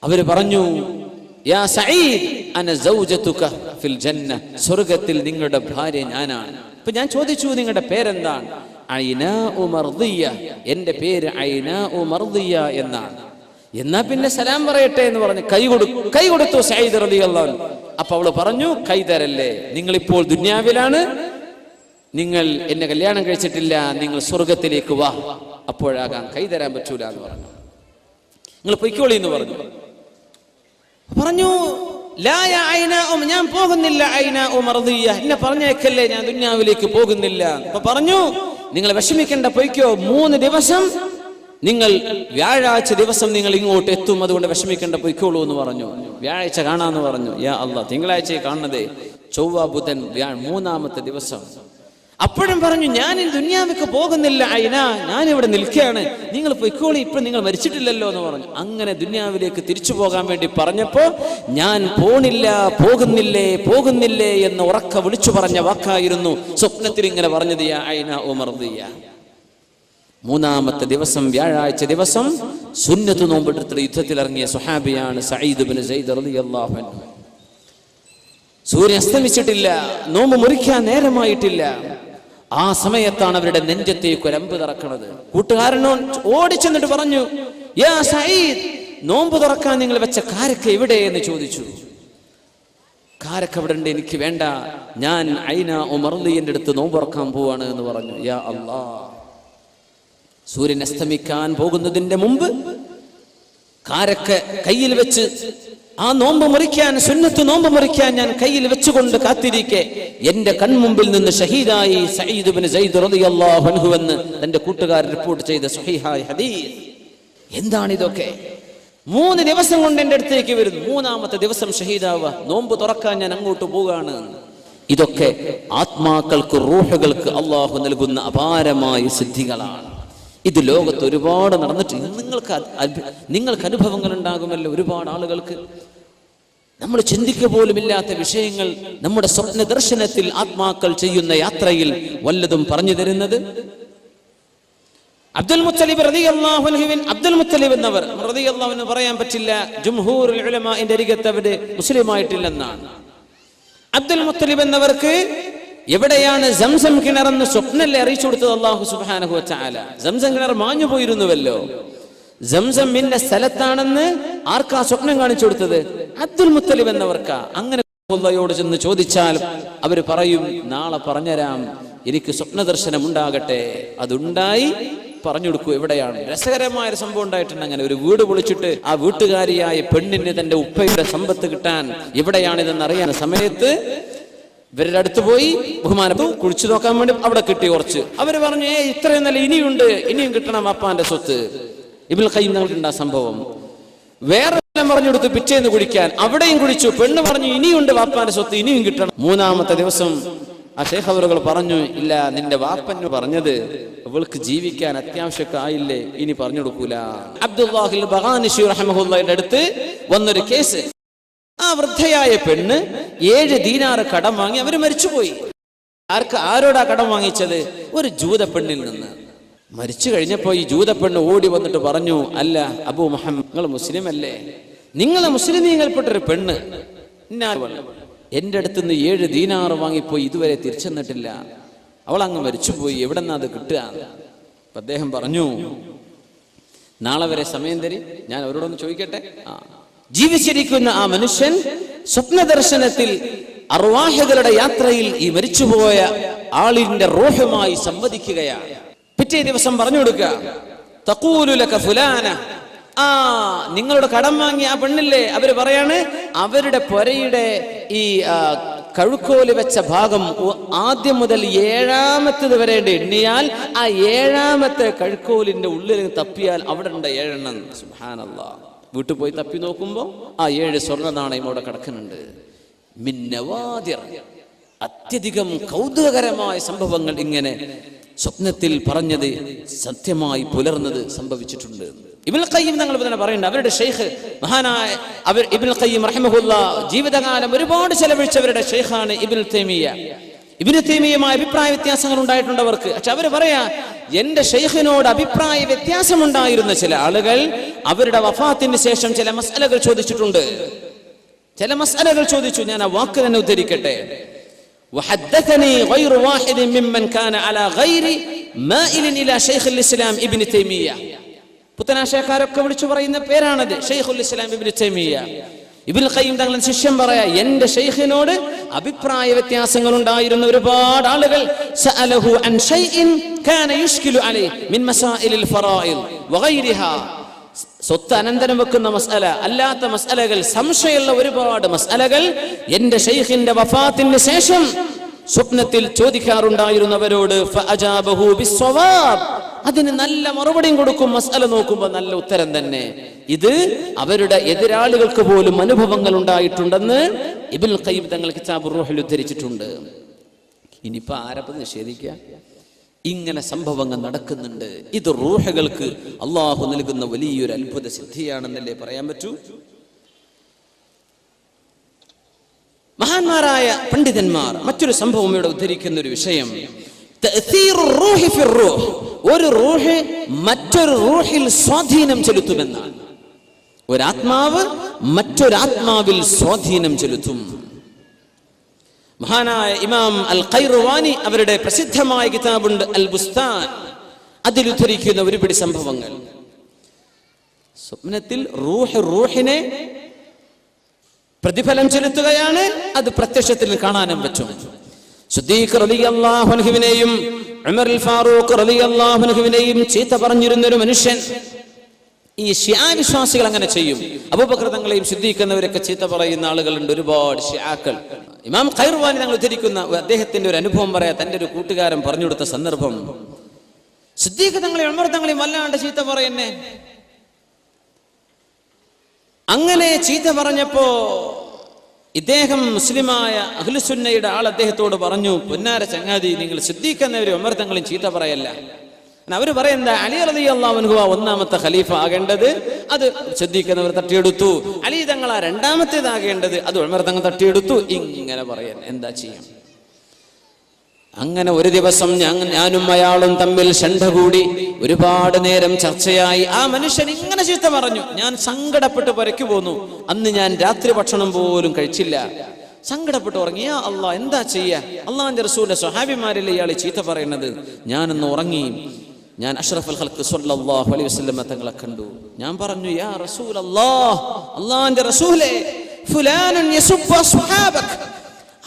അവര് പറഞ്ഞു, യാ സഈദ് അന സൗജതുക ഫിൽ ജന്ന, സ്വർഗ്ഗത്തിൽ നിങ്ങളുടെ ഭാര്യ ഞാനാണ്. അപ്പൊ ഞാൻ ചോദിച്ചു, നിങ്ങളുടെ പേരെന്താണ്? ഐനാ ഉമർദിയ, എന്റെ പേര് ഐനാ ഉമർദിയ എന്നാണ്. എന്നാ പിന്നെ സലാം പറയട്ടെ എന്ന് പറഞ്ഞ് കൈ കൊടുത്തു സഈദ് റളിയല്ലാഹു അൻഹു. അപ്പൊ അവള് പറഞ്ഞു, കൈ തരല്ലേ, നിങ്ങൾ ഇപ്പോൾ ദുനിയാവിലാണ്, നിങ്ങൾ എന്നെ കല്യാണം കഴിച്ചിട്ടില്ല, നിങ്ങൾ സ്വർഗത്തിലേക്ക് വാ, അപ്പോഴാകാം കൈ തരാൻ പറ്റൂല എന്ന് പറഞ്ഞു. നിങ്ങൾ പൊയ്ക്കോളി എന്ന് പറഞ്ഞു. ലാ യാ ഐനാ ഞാൻ പോകുന്നില്ല, ഐനാ ഉമർദിയ, എന്നെ പറഞ്ഞേക്കല്ലേ, ഞാൻ ദുനിയാവിലേക്ക് പോകുന്നില്ല. അപ്പൊ പറഞ്ഞു, നിങ്ങൾ വിഷമിക്കേണ്ട, പൊയ്ക്കോ, 3 ദിവസം നിങ്ങൾ, വ്യാഴാഴ്ച ദിവസം നിങ്ങൾ ഇങ്ങോട്ട് എത്തും, അതുകൊണ്ട് വിഷമിക്കേണ്ട, പൊയ്ക്കോളൂ എന്ന് പറഞ്ഞു. വ്യാഴാഴ്ച കാണാന്ന് പറഞ്ഞു. യാ അല്ലാഹ്, തിങ്കളാഴ്ച കാണുന്നതേ, ചൊവ്വ ബുധൻ 3-ാമത്തെ ദിവസം. അപ്പോഴും പറഞ്ഞു, ഞാൻ ഈ ദുനിയാവിലേക്ക് പോകുന്നില്ല ഐന, ഞാൻ ഇവിടെ നിൽക്കുകയാണ്, നിങ്ങൾ പൊയ്ക്കോളി, ഇപ്പൊ നിങ്ങൾ മരിച്ചിട്ടില്ലല്ലോ എന്ന് പറഞ്ഞു. അങ്ങനെ ദുനിയാവിലേക്ക് തിരിച്ചു പോകാൻ വേണ്ടി പറഞ്ഞപ്പോ, ഞാൻ പോണില്ല, പോകുന്നില്ലേ എന്ന് ഉറക്ക വിളിച്ചു പറഞ്ഞ വാക്കായിരുന്നു സ്വപ്നത്തിൽ ഇങ്ങനെ പറഞ്ഞത്, യാ ഐന ഉമർദിയ. 3-ാമത്തെ ദിവസം, വ്യാഴാഴ്ച ദിവസം, സുന്നത്ത് നോമ്പെടുത്തിട്ട് യുദ്ധത്തിൽ ഇറങ്ങിയ സ്വഹാബിയാണ് സഈദ് ഇബ്നു സൈദ് റളിയല്ലാഹു അൻഹു. സൂര്യൻ അസ്തമിച്ചിട്ടില്ല, നോമ്പ് മുറിക്കാൻ നേരമായിട്ടില്ല. ആ സമയത്താണ് അവരുടെ നെഞ്ചത്തേക്ക് ഒരു അമ്പ് തറക്കണത്. കൂട്ടുകാരനോ ഓടിച്ചെന്നിട്ട് പറഞ്ഞു, യാ സഈദ്, നോമ്പ് തുറക്കാൻ നിങ്ങൾ വെച്ച കാരക്ക എവിടെ എന്ന് ചോദിച്ചു. കാരക്ക അവിടെ ഉണ്ട്, എനിക്ക് വേണ്ട, ഞാൻ ഐനാ ഉമർദിയുടെ അടുത്ത് നോമ്പ് തുറക്കാൻ പോവാണ് എന്ന് പറഞ്ഞു. യാ അല്ലാഹ്, സൂര്യൻ അസ്തമിക്കാൻ പോകുന്നതിന്റെ മുമ്പ് കാരക്ക കയ്യിൽ വെച്ച്, ആ നോമ്പ് മുറിക്കാൻ, സുന്നത്ത് നോമ്പ് മുറിക്കാൻ ഞാൻ കയ്യിൽ വെച്ചുകൊണ്ട് കാത്തിരിക്കെ, എന്റെ കൺമുമ്പിൽ നിന്ന് ഷഹീദായി സഈദ് ഇബ്നു സൈദ് റളിയല്ലാഹു അൻഹു എന്ന് തന്റെ കൂട്ടുകാർ റിപ്പോർട്ട് ചെയ്ത സ്വഹീഹായ ഹദീസ്. എന്താണ് ഇതൊക്കെ? 3 ദിവസം കൊണ്ട് എന്റെ അടുത്തേക്ക് വരുന്നു, 3-ാമത്തെ ദിവസം ഷഹീദാവുക, നോമ്പ് തുറക്കാൻ ഞാൻ അങ്ങോട്ട് പോവുകയാണ്. ഇതൊക്കെ ആത്മാക്കൾക്ക്, റൂഹുകൾക്ക് അള്ളാഹു നൽകുന്ന അപാരമായ സിദ്ധികളാണ്. ഇത് ലോകത്ത് ഒരുപാട് നടന്നിട്ടുണ്ട്. നിങ്ങൾക്ക് അനുഭവങ്ങൾ ഉണ്ടാകുമല്ലോ, ഒരുപാട് ആളുകൾക്ക്. നമ്മൾ ചിന്തിക്കുക പോലും ഇല്ലാത്ത വിഷയങ്ങൾ നമ്മുടെ സ്വപ്ന ദർശനത്തിൽ ആത്മാക്കൾ ചെയ്യുന്ന യാത്രയിൽ വല്ലതും പറഞ്ഞു തരുന്നത്. അബ്ദുൽ മുത്തലിബ് റളിയല്ലാഹു അൻഹു, അബ്ദുൽ മുത്തലിബ് എന്നവർ റളിയല്ലാഹു അൻഹു പറയാൻ പറ്റില്ല, ജംഹൂറുൽ ഉലമാഇന്റെ അരികത്ത് അവര് മുസ്ലിം ആയിട്ടില്ലെന്നാണ്. അബ്ദുൽ മുത്തലിബ് എന്നവർക്ക് എവിടെയാണ് സംസം കിണറെന്ന് സ്വപ്നല്ലേ അറിയിച്ചു കൊടുത്തത് അല്ലാഹു സുബ്ഹാനഹു വ തആല. സംസം കിണർ മാഞ്ഞു പോയിരുന്നുവല്ലോ, സംസം ഇന്ന സ്ഥലത്താണെന്ന് ആർക്കാ സ്വപ്നം കാണിച്ചു കൊടുത്തത്? അബ്ദുൽ മുത്തലിബ് എന്നവർക്കാ. അങ്ങനെ അല്ലാഹുവോട് ചെന്ന് ചോദിച്ചാൽ അവര് പറയും, നാളെ പറഞ്ഞുതരാം, എനിക്ക് സ്വപ്നദർശനം ഉണ്ടാകട്ടെ. അതുണ്ടായി പറഞ്ഞു കൊടുക്കൂ എവിടെയാണ്. രസകരമായ ഒരു സംഭവം ഉണ്ടായിട്ടുണ്ട്. അങ്ങനെ ഒരു വീട് പൊളിച്ചിട്ട് ആ വീട്ടുകാരിയായ പെണ്ണിന് തന്റെ ഉപ്പയുടെ സമ്പത്ത് കിട്ടാൻ എവിടെയാണിതെന്ന് അറിയാൻ സമയത്ത് ഇവരുടെ അടുത്ത് പോയി ബഹുമാനപ്പെട്ടു കുഴിച്ചു നോക്കാൻ വേണ്ടി അവിടെ കിട്ടി കുറച്ച്. അവര് പറഞ്ഞു, ഇത്രയും നല്ല ഇനിയുണ്ട്, ഇനിയും കിട്ടണം അപ്പാന്റെ സ്വത്ത്. ഇബ്നുൽ ഖയ്യിം തങ്ങൾക്കുണ്ട് ആ സംഭവം. വേറെ പറഞ്ഞു കൊടുത്ത് പിറ്റേന്ന് കുടിക്കാൻ, അവിടെയും കുടിച്ചു. പെണ്ണ് പറഞ്ഞു, ഇനിയുണ്ട് വാപ്പാന്റെ സ്വത്ത്, ഇനിയും കിട്ടണം. 3-ാമത്തെ ദിവസം ആ ശൈഖ് അവറുകൾ പറഞ്ഞു, ഇല്ല, നിന്റെ വാപ്പന് പറഞ്ഞത് അവൾക്ക് ജീവിക്കാൻ അത്യാവശ്യമൊക്കെ ആയില്ലേ, ഇനി പറഞ്ഞു കൊടുക്കൂല. അബ്ദുല്ലാഹിൽ ബഗാനിശി റഹ്മഹുള്ളാഹിന്റെ അടുത്ത് വന്നൊരു കേസ്. ആ വൃദ്ധയായ പെണ്ണ് 7 ദീനാറ് കടം വാങ്ങി അവര് മരിച്ചുപോയി. ആരോടാ കടം വാങ്ങിച്ചത്? ഒരു ജൂത പെണ്ണിൽ നിന്ന്. മരിച്ചു കഴിഞ്ഞപ്പോൾ ഈ ജൂതപ്പെണ്ണ് ഓടി വന്നിട്ട് പറഞ്ഞു, അല്ല അബൂ മുഹമ്മദ്, നിങ്ങൾ മുസ്ലിം അല്ലേ? നിങ്ങളെ മുസ്ലിമീങ്ങൾപ്പെട്ടൊരു പെണ്ണ് എൻ്റെ അടുത്തുനിന്ന് 7 ദീനാറ് വാങ്ങിപ്പോയി, ഇതുവരെ തിരിച്ചെന്നിട്ടില്ല. അവൾ അങ്ങ് മരിച്ചുപോയി, എവിടെ നിന്നാ അത് കിട്ടുക? അപ്പൊ അദ്ദേഹം പറഞ്ഞു, നാളെ വരെ സമയം തരി, ഞാൻ അവരോടൊന്ന് ചോദിക്കട്ടെ. ജീവിച്ചിരിക്കുന്ന ആ മനുഷ്യൻ സ്വപ്നദർശനത്തിൽ അർവാഹകളുടെ യാത്രയിൽ ഈ മരിച്ചുപോയ ആളിന്റെ റൂഹുമായി സംവദിക്കുകയാണ്. പിറ്റേ ദിവസം പറഞ്ഞു കൊടുക്കുക, തഖൂലു ലക ഫുലാന, നിങ്ങളുടെ കടം വാങ്ങിയ ആ പെണ്ണില്ലേ, അവര് പറയാണ് അവരുടെ പൊരയുടെ ഈ കഴുക്കോല് വെച്ച ഭാഗം ആദ്യം മുതൽ 7ാമത്തേത് വരെ എണ്ണിയാൽ ആ 7ാമത്തെ കഴുക്കോലിന്റെ ഉള്ളിൽ തപ്പിയാൽ അവിടെ ഉണ്ട് 7 എണ്ണം. സുബ്ഹാനല്ലാഹ്. വീട്ടിൽ പോയി തപ്പി നോക്കുമ്പോൾ ആ 7 സ്വർണ്ണ നാണയം അവിടെ കിടക്കുന്നുണ്ട്. മിന്നവാദിർ, അത്യധികം കൗതുകകരമായ സംഭവങ്ങൾ ഇങ്ങനെ സ്വപ്നത്തിൽ പറഞ്ഞത് സത്യമായി പുലർന്നത് സംഭവിച്ചിട്ടുണ്ട്. ഇബ്നുൽ ഖയ്യിം തങ്ങൾ തന്നെ പറയുന്നുണ്ട്, അവരുടെ ഷെയ്ഖ് മഹാനായ ഇബ്നുൽ ഖയ്യിം റഹിമഹുല്ലാഹ് ജീവിതകാലം ഒരുപാട് ചെലവഴിച്ചവരുടെ ഷെയ്ഖാണ് ഇബ്നുൽ തൈമിയ്യ. ഇബ്നു തൈമിയ്യയുമായി അഭിപ്രായ വ്യത്യാസങ്ങൾ ഉണ്ടായിട്ടുണ്ട് അവർക്ക്. പക്ഷെ അവർ പറയാ, എന്റെ ഷെയ്ഖിനോട് അഭിപ്രായ വ്യത്യാസമുണ്ടായിരുന്ന ചില ആളുകൾ അവരുടെ വഫാത്തിന് ശേഷം ചില മസ്അലകൾ ചോദിച്ചിട്ടുണ്ട്. ചില മസ്അലകൾ ചോദിച്ചു. ഞാൻ ആ വാക്ക് തന്നെ ഉദ്ധരിക്കട്ടെ. وحدثني غير واحد ممن كان على غير مائل الى شيخ الاسلام ابن تيميه. പുത്തനാശയക്കാരൊക്കെ വിളിച്ചു പറയുന്ന പേരാണത്, ഷെയ്ഖുൽ ഇസ്ലാം ഇബ്നു തൈമിയ്യ. ഇബ്നുൽ ഖയ്യിം തങ്ങളുടെ ശിഷ്യൻ പറയാ, എന്റെ ഷെയ്ഖിനോട് അഭിപ്രായ വ്യത്യാസങ്ങൾ ഉണ്ടായിരുന്ന ഒരുപാട് ആളുകൾ സഅലഹു അൻ ഷൈഇൻ കാന യുഷ്കിലു അലൈഹി മിൻ മസായിലിൽ ഫറായിദ് വഗൈരിഹാ. സ്വത്ത് അനന്തരം വെക്കുന്ന മസ്അല അല്ലാത്ത മസ്അലകൾ, സംശയമുള്ള ഒരുപാട് മസ്അലകൾ എന്റെ ഷെയ്ഖിന്റെ വഫാത്തിന് ശേഷം സ്വപ്നത്തിൽ ചോദിക്കാറുണ്ടായിരുന്നവരോട് ഫഅജാബഹു ബിസ്സവാബ്, അതിന് നല്ല മറുപടിയും കൊടുക്കും. മസ്അല നോക്കുമ്പോൾ നല്ല ഉത്തരം തന്നെ. ഇത് അവരുടെ എതിരാളികൾക്ക് പോലും അനുഭവങ്ങൾ ഉണ്ടായിട്ടുണ്ടെന്ന് ഇബ്നുൽ ഖയ്യിം തങ്ങൾ കിതാബുർ റൂഹിൽ ഉദ്ധരിച്ചിട്ടുണ്ട്. ഇനിയിപ്പോ ആരപ്പം നിഷേധിക്കുക? ഇങ്ങനെ സംഭവങ്ങൾ നടക്കുന്നുണ്ട്. ഇത് റൂഹുകൾക്ക് അള്ളാഹു നൽകുന്ന വലിയൊരു അത്ഭുത സിദ്ധിയാണെന്നല്ലേ പറയാൻ പറ്റൂ. മഹാന്മാരായ പണ്ഡിതന്മാർ മറ്റൊരു സംഭവം ഇവിടെ ഉദ്ധരിക്കുന്ന ഒരു വിഷയം, ഒരു റൂഹ് മറ്റൊരു റൂഹിൽ സ്വാധീനം ചെലുത്തുമെന്നാണ്. ഒരാത്മാവ് മറ്റൊരാത്മാവിൽ സ്വാധീനം ചെലുത്തും. മഹാനായ ഇമാം അൽ ഖൈറുവാനി അവരുടെ പ്രസിദ്ധമായ കിതാബുണ്ട് അൽ ബുസ്താൻ, അതിൽ ഉദ്ധരിക്കുന്ന ഒരുപിടി സംഭവങ്ങൾ. സ്വപ്നത്തിൽ റൂഹിനെ പ്രതിഫലം ചെലുത്തുകയാണ്, അത് പ്രത്യക്ഷത്തിൽ കാണാനും പറ്റും. സിദ്ദീഖ് റളിയല്ലാഹു അൻഹുവിനെയും ഉമർ അൽ ഫാറൂഖ് റളിയല്ലാഹു അൻഹുവിനെയും ചീത്ത പറഞ്ഞിരുന്ന ഒരു മനുഷ്യൻ. ഈ ശിആ വിശ്വാസികൾ അങ്ങനെ ചെയ്യും. അബൂബക്കർ തങ്ങളെയും സിദ്ദീഖ് എന്നവരൊക്കെ ചീത്ത പറയുന്ന ആളുകളുണ്ട്, ഒരുപാട് ശിആക്കൾ. ഇമാം ഖൈറുവാനി തങ്ങൾ ഉദ്ധരിക്കുന്ന അദ്ദേഹത്തിന്റെ ഒരു അനുഭവം പറയാ. തന്റെ ഒരു കൂട്ടുകാരൻ പറഞ്ഞു കൊടുത്ത സന്ദർഭം, സിദ്ദീഖ് തങ്ങളെയും ഉമർ തങ്ങളെയും വല്ലാണ്ട് ചീത്ത പറയുന്നേ. അങ്ങനെ ചീത്ത പറഞ്ഞപ്പോ ഇദ്ദേഹം മുസ്ലിമായ അഹ്ലുസുന്നയുടെ ആൾ അദ്ദേഹത്തോട് പറഞ്ഞു, പൊന്നാര ചങ്ങാതി, നിങ്ങൾ സിദ്ദീഖ് എന്നവരും ഉമർ തങ്ങളെയും ചീത്ത പറയല്ല. അവര് പറയുന്ന അലി റളിയല്ലാഹു അൻഹു ഒന്നാമത്തെ ഖലീഫ ആകേണ്ടത്, അത് സിദ്ദീഖ് എന്നവർ തട്ടിയെടുത്തു. അലി തങ്ങൾ 2ാമത്തേതാകേണ്ടത്, അത് ഉമർ തങ്ങൾ തട്ടിയെടുത്തു. ഇങ്ങനെ പറയാൻ എന്താ ചെയ്യാം? അങ്ങനെ ഒരു ദിവസം ഞാനും അയാളും തമ്മിൽ ശണ്ട കൂടി, ഒരുപാട് നേരം ചർച്ചയായി. ആ മനുഷ്യൻ ഇങ്ങനെ ചീത്ത പറഞ്ഞു. ഞാൻ സങ്കടപ്പെട്ട് പുരയ്ക്ക് പോന്നു. അന്ന് ഞാൻ രാത്രി ഭക്ഷണം പോലും കഴിച്ചില്ല. സങ്കടപ്പെട്ട് ഉറങ്ങി. യാ അല്ലാഹ്, എന്താ ചെയ്യാ? അള്ളാഹുവിന്റെ റസൂലിന്റെ സ്വഹാബിമാരല്ലേ ഇയാൾ ചീത്ത പറയുന്നത്? ഞാനൊന്ന് ഉറങ്ങി. ഞാൻ അഷ്റഫുൽ ഖൽഖ് സ്വല്ലല്ലാഹു അലൈഹി വസല്ലം തങ്ങളെ കണ്ടു. ഞാൻ പറഞ്ഞു, യാ റസൂലല്ലാഹ്, അള്ളാഹുവിന്റെ റസൂലേ, ഫുലാനൻ യസുബ്ബു അസ്ഹാബക്,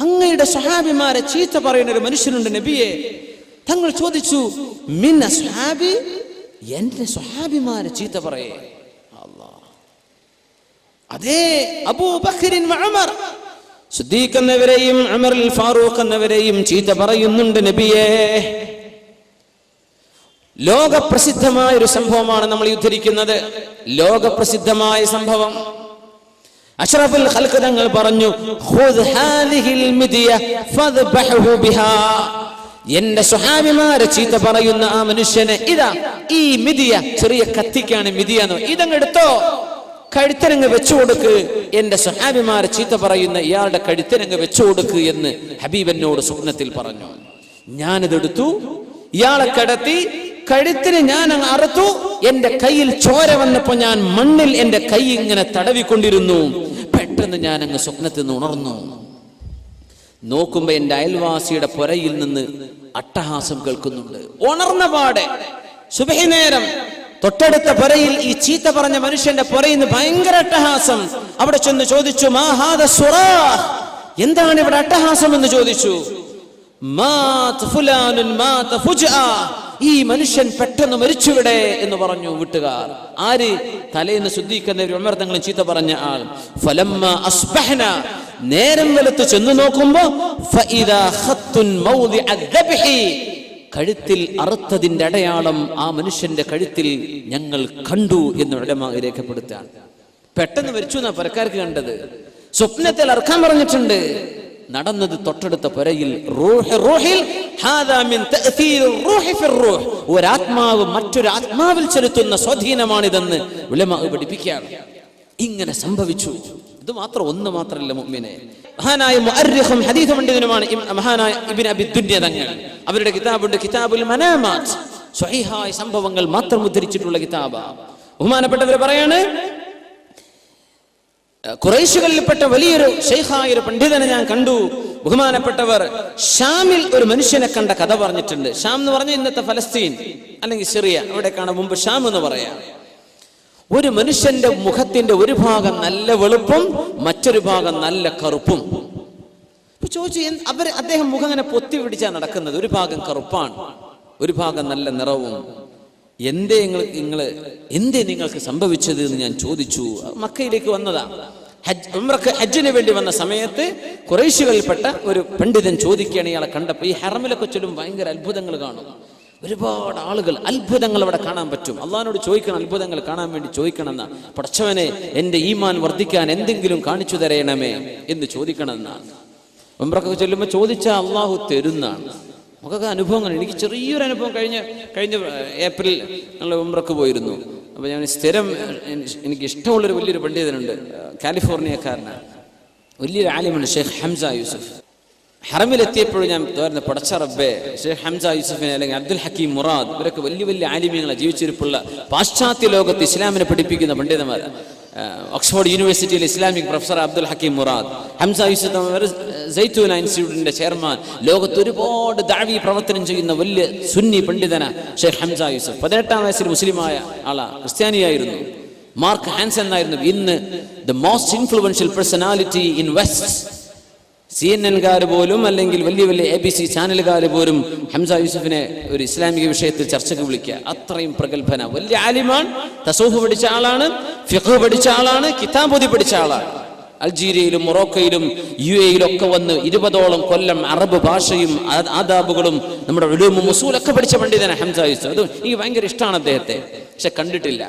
അങ്ങയുടെ സ്വഹാബിമാരെ ചീത്ത പറയുന്ന ഒരു മനുഷ്യനുണ്ട് നബിയെ. തങ്ങൾ ചോദിച്ചു, മിൻ അസ്ഹാബി, എന്റെ സ്വഹാബിമാരെ ചീത്ത പറയേ? അല്ലാഹ്, അതേ അബൂബക്കറിൻ ഉമർ, സിദ്ദീഖ് എന്നവരെയും ഉമർ അൽ ഫാറൂഖ് എന്നവരെയും ചീത്ത പറയുന്നുണ്ട് നബിയെ. ലോകപ്രസിദ്ധമായ ഒരു സംഭവമാണ് നമ്മൾ ഉദ്ധരിക്കുന്നത്. ലോകപ്രസിദ്ധമായ സംഭവം. അഷ്റഫുൽ ഖൽഖ് തങ്ങൾ പറഞ്ഞു, ഖുദ് ഹാദിഹിൽ മിദിയ ഫദ്ബഹു ബിഹാ, എന്റെ സ്വഹാബിമാരെ ചീത്ത പറയുന്ന ആ മനുഷ്യനെ ഇതാ ഈ മിദിയ, ചെറിയ കത്തിക്കാണ് മിദിയ എന്ന്, ഇതങ്ങ് എടുത്തോ, കഴുത്തരങ്ങ് വെച്ചു കൊടുക്ക്. എന്റെ സ്വഹാബിമാരെ ചീത്ത പറയുന്ന ഇയാളുടെ കഴുത്തരങ്ങ് വെച്ചു കൊടുക്ക് എന്ന് ഹബീബ് എന്നോട് സ്വപ്നത്തിൽ പറഞ്ഞു. ഞാനിതെടുത്തു, ഇയാളെ കടത്തി കഴുത്തിന് ഞാൻ അങ്ങ് അറുത്തു. എന്റെ കയ്യിൽ ചോര വന്നപ്പോ ഞാൻ മണ്ണിൽ എന്റെ കൈ ഇങ്ങനെ തടവിക്കൊണ്ടിരുന്നു. പെട്ടെന്ന് ഞാൻ അങ്ങ് സ്വപ്നത്തിൽ നിന്ന് ഉണർന്നു. നോക്കുമ്പോ എന്റെ അയൽവാസിയുടെ പുരയിൽ നിന്ന് അട്ടഹാസം കേൾക്കുന്നുണ്ട്. ഉണർന്ന പാടെ സുബഹി നേരം തൊട്ടടുത്ത പുരയിൽ ഈ ചീത്ത പറഞ്ഞ മനുഷ്യന്റെ പുരയിൽ നിന്ന് ഭയങ്കര അട്ടഹാസം. അവിടെ ചെന്ന് ചോദിച്ചു, മാ ഹാദ സുറാഹ്, എന്താണ് ഇവിടെ അട്ടഹാസം എന്ന് ചോദിച്ചു. മാത് ഫുലാനുൻ മാത ഫുജ്അ, ഈ മനുഷ്യൻ പെട്ടെന്ന് മരിച്ചുവിടെ എന്ന് പറഞ്ഞു വീട്ടുകാർ. ആര്? തലേന്ന് സിദ്ദീഖ് ഉമർ തങ്ങളും ചീത്ത പറഞ്ഞ ആൾ. ഫലമ്മ അസ്ബഹന, നേരം വെളുത്ത് ചെന്ന് നോക്കുമ്പോ ഫഇദാ ഖത്തുൻ മൗദിഅ ദബ്ഹി, കഴുത്തിൽ അറുത്തതിന്റെ അടയാളം ആ മനുഷ്യന്റെ കഴുത്തിൽ ഞങ്ങൾ കണ്ടു എന്ന് ഉലമാ രേഖപ്പെടുത്താണ്. പെട്ടെന്ന് മരിച്ചു എന്നാ പരക്കാർക്ക് കണ്ടത്. സ്വപ്നത്തിൽ അർക്കാൻ പറഞ്ഞിട്ടുണ്ട്. നടന്നത് തൊട്ടടുത്ത പുരയിൽ. ഒരാത്മാവ് മറ്റൊരു ആത്മാവിൽ ചെലുത്തുന്ന സ്വാധീനമാണിതെന്ന് ഉലമാ പഠിപ്പിക്കുകയാണ്. ഇങ്ങനെ സംഭവിച്ചു. ഇത് മാത്രം, ഒന്ന് മാത്രമല്ല മുഅ്മിനെ. മഹാനായ മുഅർരിഖും ഹദീസ് പണ്ഡിതനുമാണ് മഹാനായ ഇബ്നു അബി ദുനിയ തങ്ങൾ. അവരുടെ കിതാബുണ്ട് കിതാബുൽ മനാമാത്ത്. സ്വഹീഹായ സംഭവങ്ങൾ മാത്രം ഉദ്ധരിച്ചിട്ടുള്ള കിതാബ്. ബഹുമാനപ്പെട്ടവർ പറയാണ്, ഖുറൈശികളിൽപ്പെട്ട വലിയൊരു ശൈഖായ ഒരു പണ്ഡിതനെ ഞാൻ കണ്ടു. ബഹുമാനപ്പെട്ടവർ ഷാമിൽ ഒരു മനുഷ്യനെ കണ്ട കഥ പറഞ്ഞിട്ടുണ്ട്. ഷാം എന്ന് പറഞ്ഞാൽ ഇന്നത്തെ ഫലസ്തീൻ അല്ലെങ്കിൽ സിറിയ, അവിടേക്കാണ് മുമ്പ് ഷാം എന്ന് പറയാം. ഒരു മനുഷ്യന്റെ മുഖത്തിന്റെ ഒരു ഭാഗം നല്ല വെളുപ്പും മറ്റൊരു ഭാഗം നല്ല കറുപ്പും. ചോദിച്ചു, അദ്ദേഹം മുഖം അങ്ങനെ പൊത്തി പിടിച്ചാ നടക്കുന്നത്. ഒരു ഭാഗം കറുപ്പാണ്, ഒരു ഭാഗം നല്ല നിറവും. എന്തേ നിങ്ങൾക്ക് സംഭവിച്ചത് എന്ന് ഞാൻ ചോദിച്ചു. മക്കയിലേക്ക് വന്നതാ, ഹജ്ജിന് വേണ്ടി വന്ന സമയത്ത് ഖുറൈശികളിൽപ്പെട്ട ഒരു പണ്ഡിതൻ ചോദിക്കുകയാണ്. ഇയാളെ കണ്ടപ്പോൾ ഈ ഹറമിലൊക്കെ ചൊല്ലും ഭയങ്കര അത്ഭുതങ്ങൾ കാണും. ഒരുപാട് ആളുകൾ അത്ഭുതങ്ങൾ അവിടെ കാണാൻ പറ്റും. അള്ളാഹിനോട് ചോദിക്കണം, അത്ഭുതങ്ങൾ കാണാൻ വേണ്ടി ചോദിക്കണം എന്നാ. പടച്ചവനെ, എന്റെ ഈമാൻ വർദ്ധിക്കാൻ എന്തെങ്കിലും കാണിച്ചു തരയണമേ എന്ന് ചോദിക്കണം എന്നാണ്. ഉംറക്കൊക്കെ ചൊല്ലുമ്പോൾ ചോദിച്ചാൽ അള്ളാഹു തരുന്നാണ്. നമുക്കൊക്കെ അനുഭവങ്ങൾ. എനിക്ക് ചെറിയൊരു അനുഭവം കഴിഞ്ഞ ഏപ്രിൽ ഞങ്ങൾ ഉംറക്ക് പോയിരുന്നു. അപ്പോൾ ഞാൻ സ്ഥിരം, എനിക്ക് ഇഷ്ടമുള്ളൊരു വലിയൊരു പണ്ഡിതനുണ്ട്, കാലിഫോർണിയക്കാരനാണ്, വലിയൊരു ആലിമുണ്ട്, ഷെയ്ഖ് ഹംസ യൂസുഫ്. ഹറമിലെത്തിയപ്പോഴും ഞാൻ തോന്നുന്ന, പടച്ച റബ്ബേ, ഷെയ്ഖ് ഹംസ യൂസുഫിനെ അല്ലെങ്കിൽ അബ്ദുൽ ഹക്കീം മുറാദ്, ഇവരൊക്കെ വലിയ വലിയ ആലിമീങ്ങളെ ജീവിച്ചിരിപ്പുള്ള പാശ്ചാത്യ ലോകത്ത് ഇസ്ലാമിനെ പഠിപ്പിക്കുന്ന പണ്ഡിതന്മാരാണ്. ഓക്സ്ഫോർഡ് യൂണിവേഴ്സിറ്റിയിൽ ഇസ്ലാമിക് പ്രൊഫസർ അബ്ദുൽ ഹക്കീം മുറാദ്. ഹംസ യൂസുഫ് സൈത്തൂന ഇൻസ്റ്റിറ്റ്യൂട്ടിന്റെ ചെയർമാൻ. ലോകത്ത് ഒരുപാട് ദഅവി പ്രവർത്തനം ചെയ്യുന്ന വലിയ സുന്നി പണ്ഡിതന ഷെയ്ഖ് ഹംസ യൂസുഫ്. 18-ാം വയസ്സിൽ മുസ്ലിമായ ആളാ, ക്രിസ്ത്യാനിയായിരുന്നു. മാർക്ക് ഹാൻസൺ എന്നായിരുന്നു ഇന്ന് the most influential personality in west. CNN-കാർ പോലും അല്ലെങ്കിൽ വലിയ വലിയ ABC ചാനലുകാർ പോലും ഹംസ യൂസുഫിനെ ഒരു ഇസ്ലാമിക വിഷയത്തിൽ ചർച്ചയ്ക്ക് വിളിക്കുക. അത്രയും പ്രഗത്ഭന, വലിയ ആലിമാണ്. തസൂഫ് പഠിച്ച ആളാണ്, ഫിഖ് പഠിച്ച ആളാണ്, കിതാബോധി പഠിച്ച ആളാണ്. അൾജീരിയയിലും മൊറോക്കയിലും UAE-യിലും ഒക്കെ വന്ന് 20ഓളം കൊല്ലം അറബ് ഭാഷയും ആദാബുകളും നമ്മുടെ ഉലൂമും ഉസൂലൊക്കെ പഠിച്ച പണ്ഡിതനാണ് ഹംസ യൂസുഫ്. അത് എനിക്ക് ഭയങ്കര ഇഷ്ടമാണ് അദ്ദേഹത്തെ, പക്ഷെ കണ്ടിട്ടില്ല.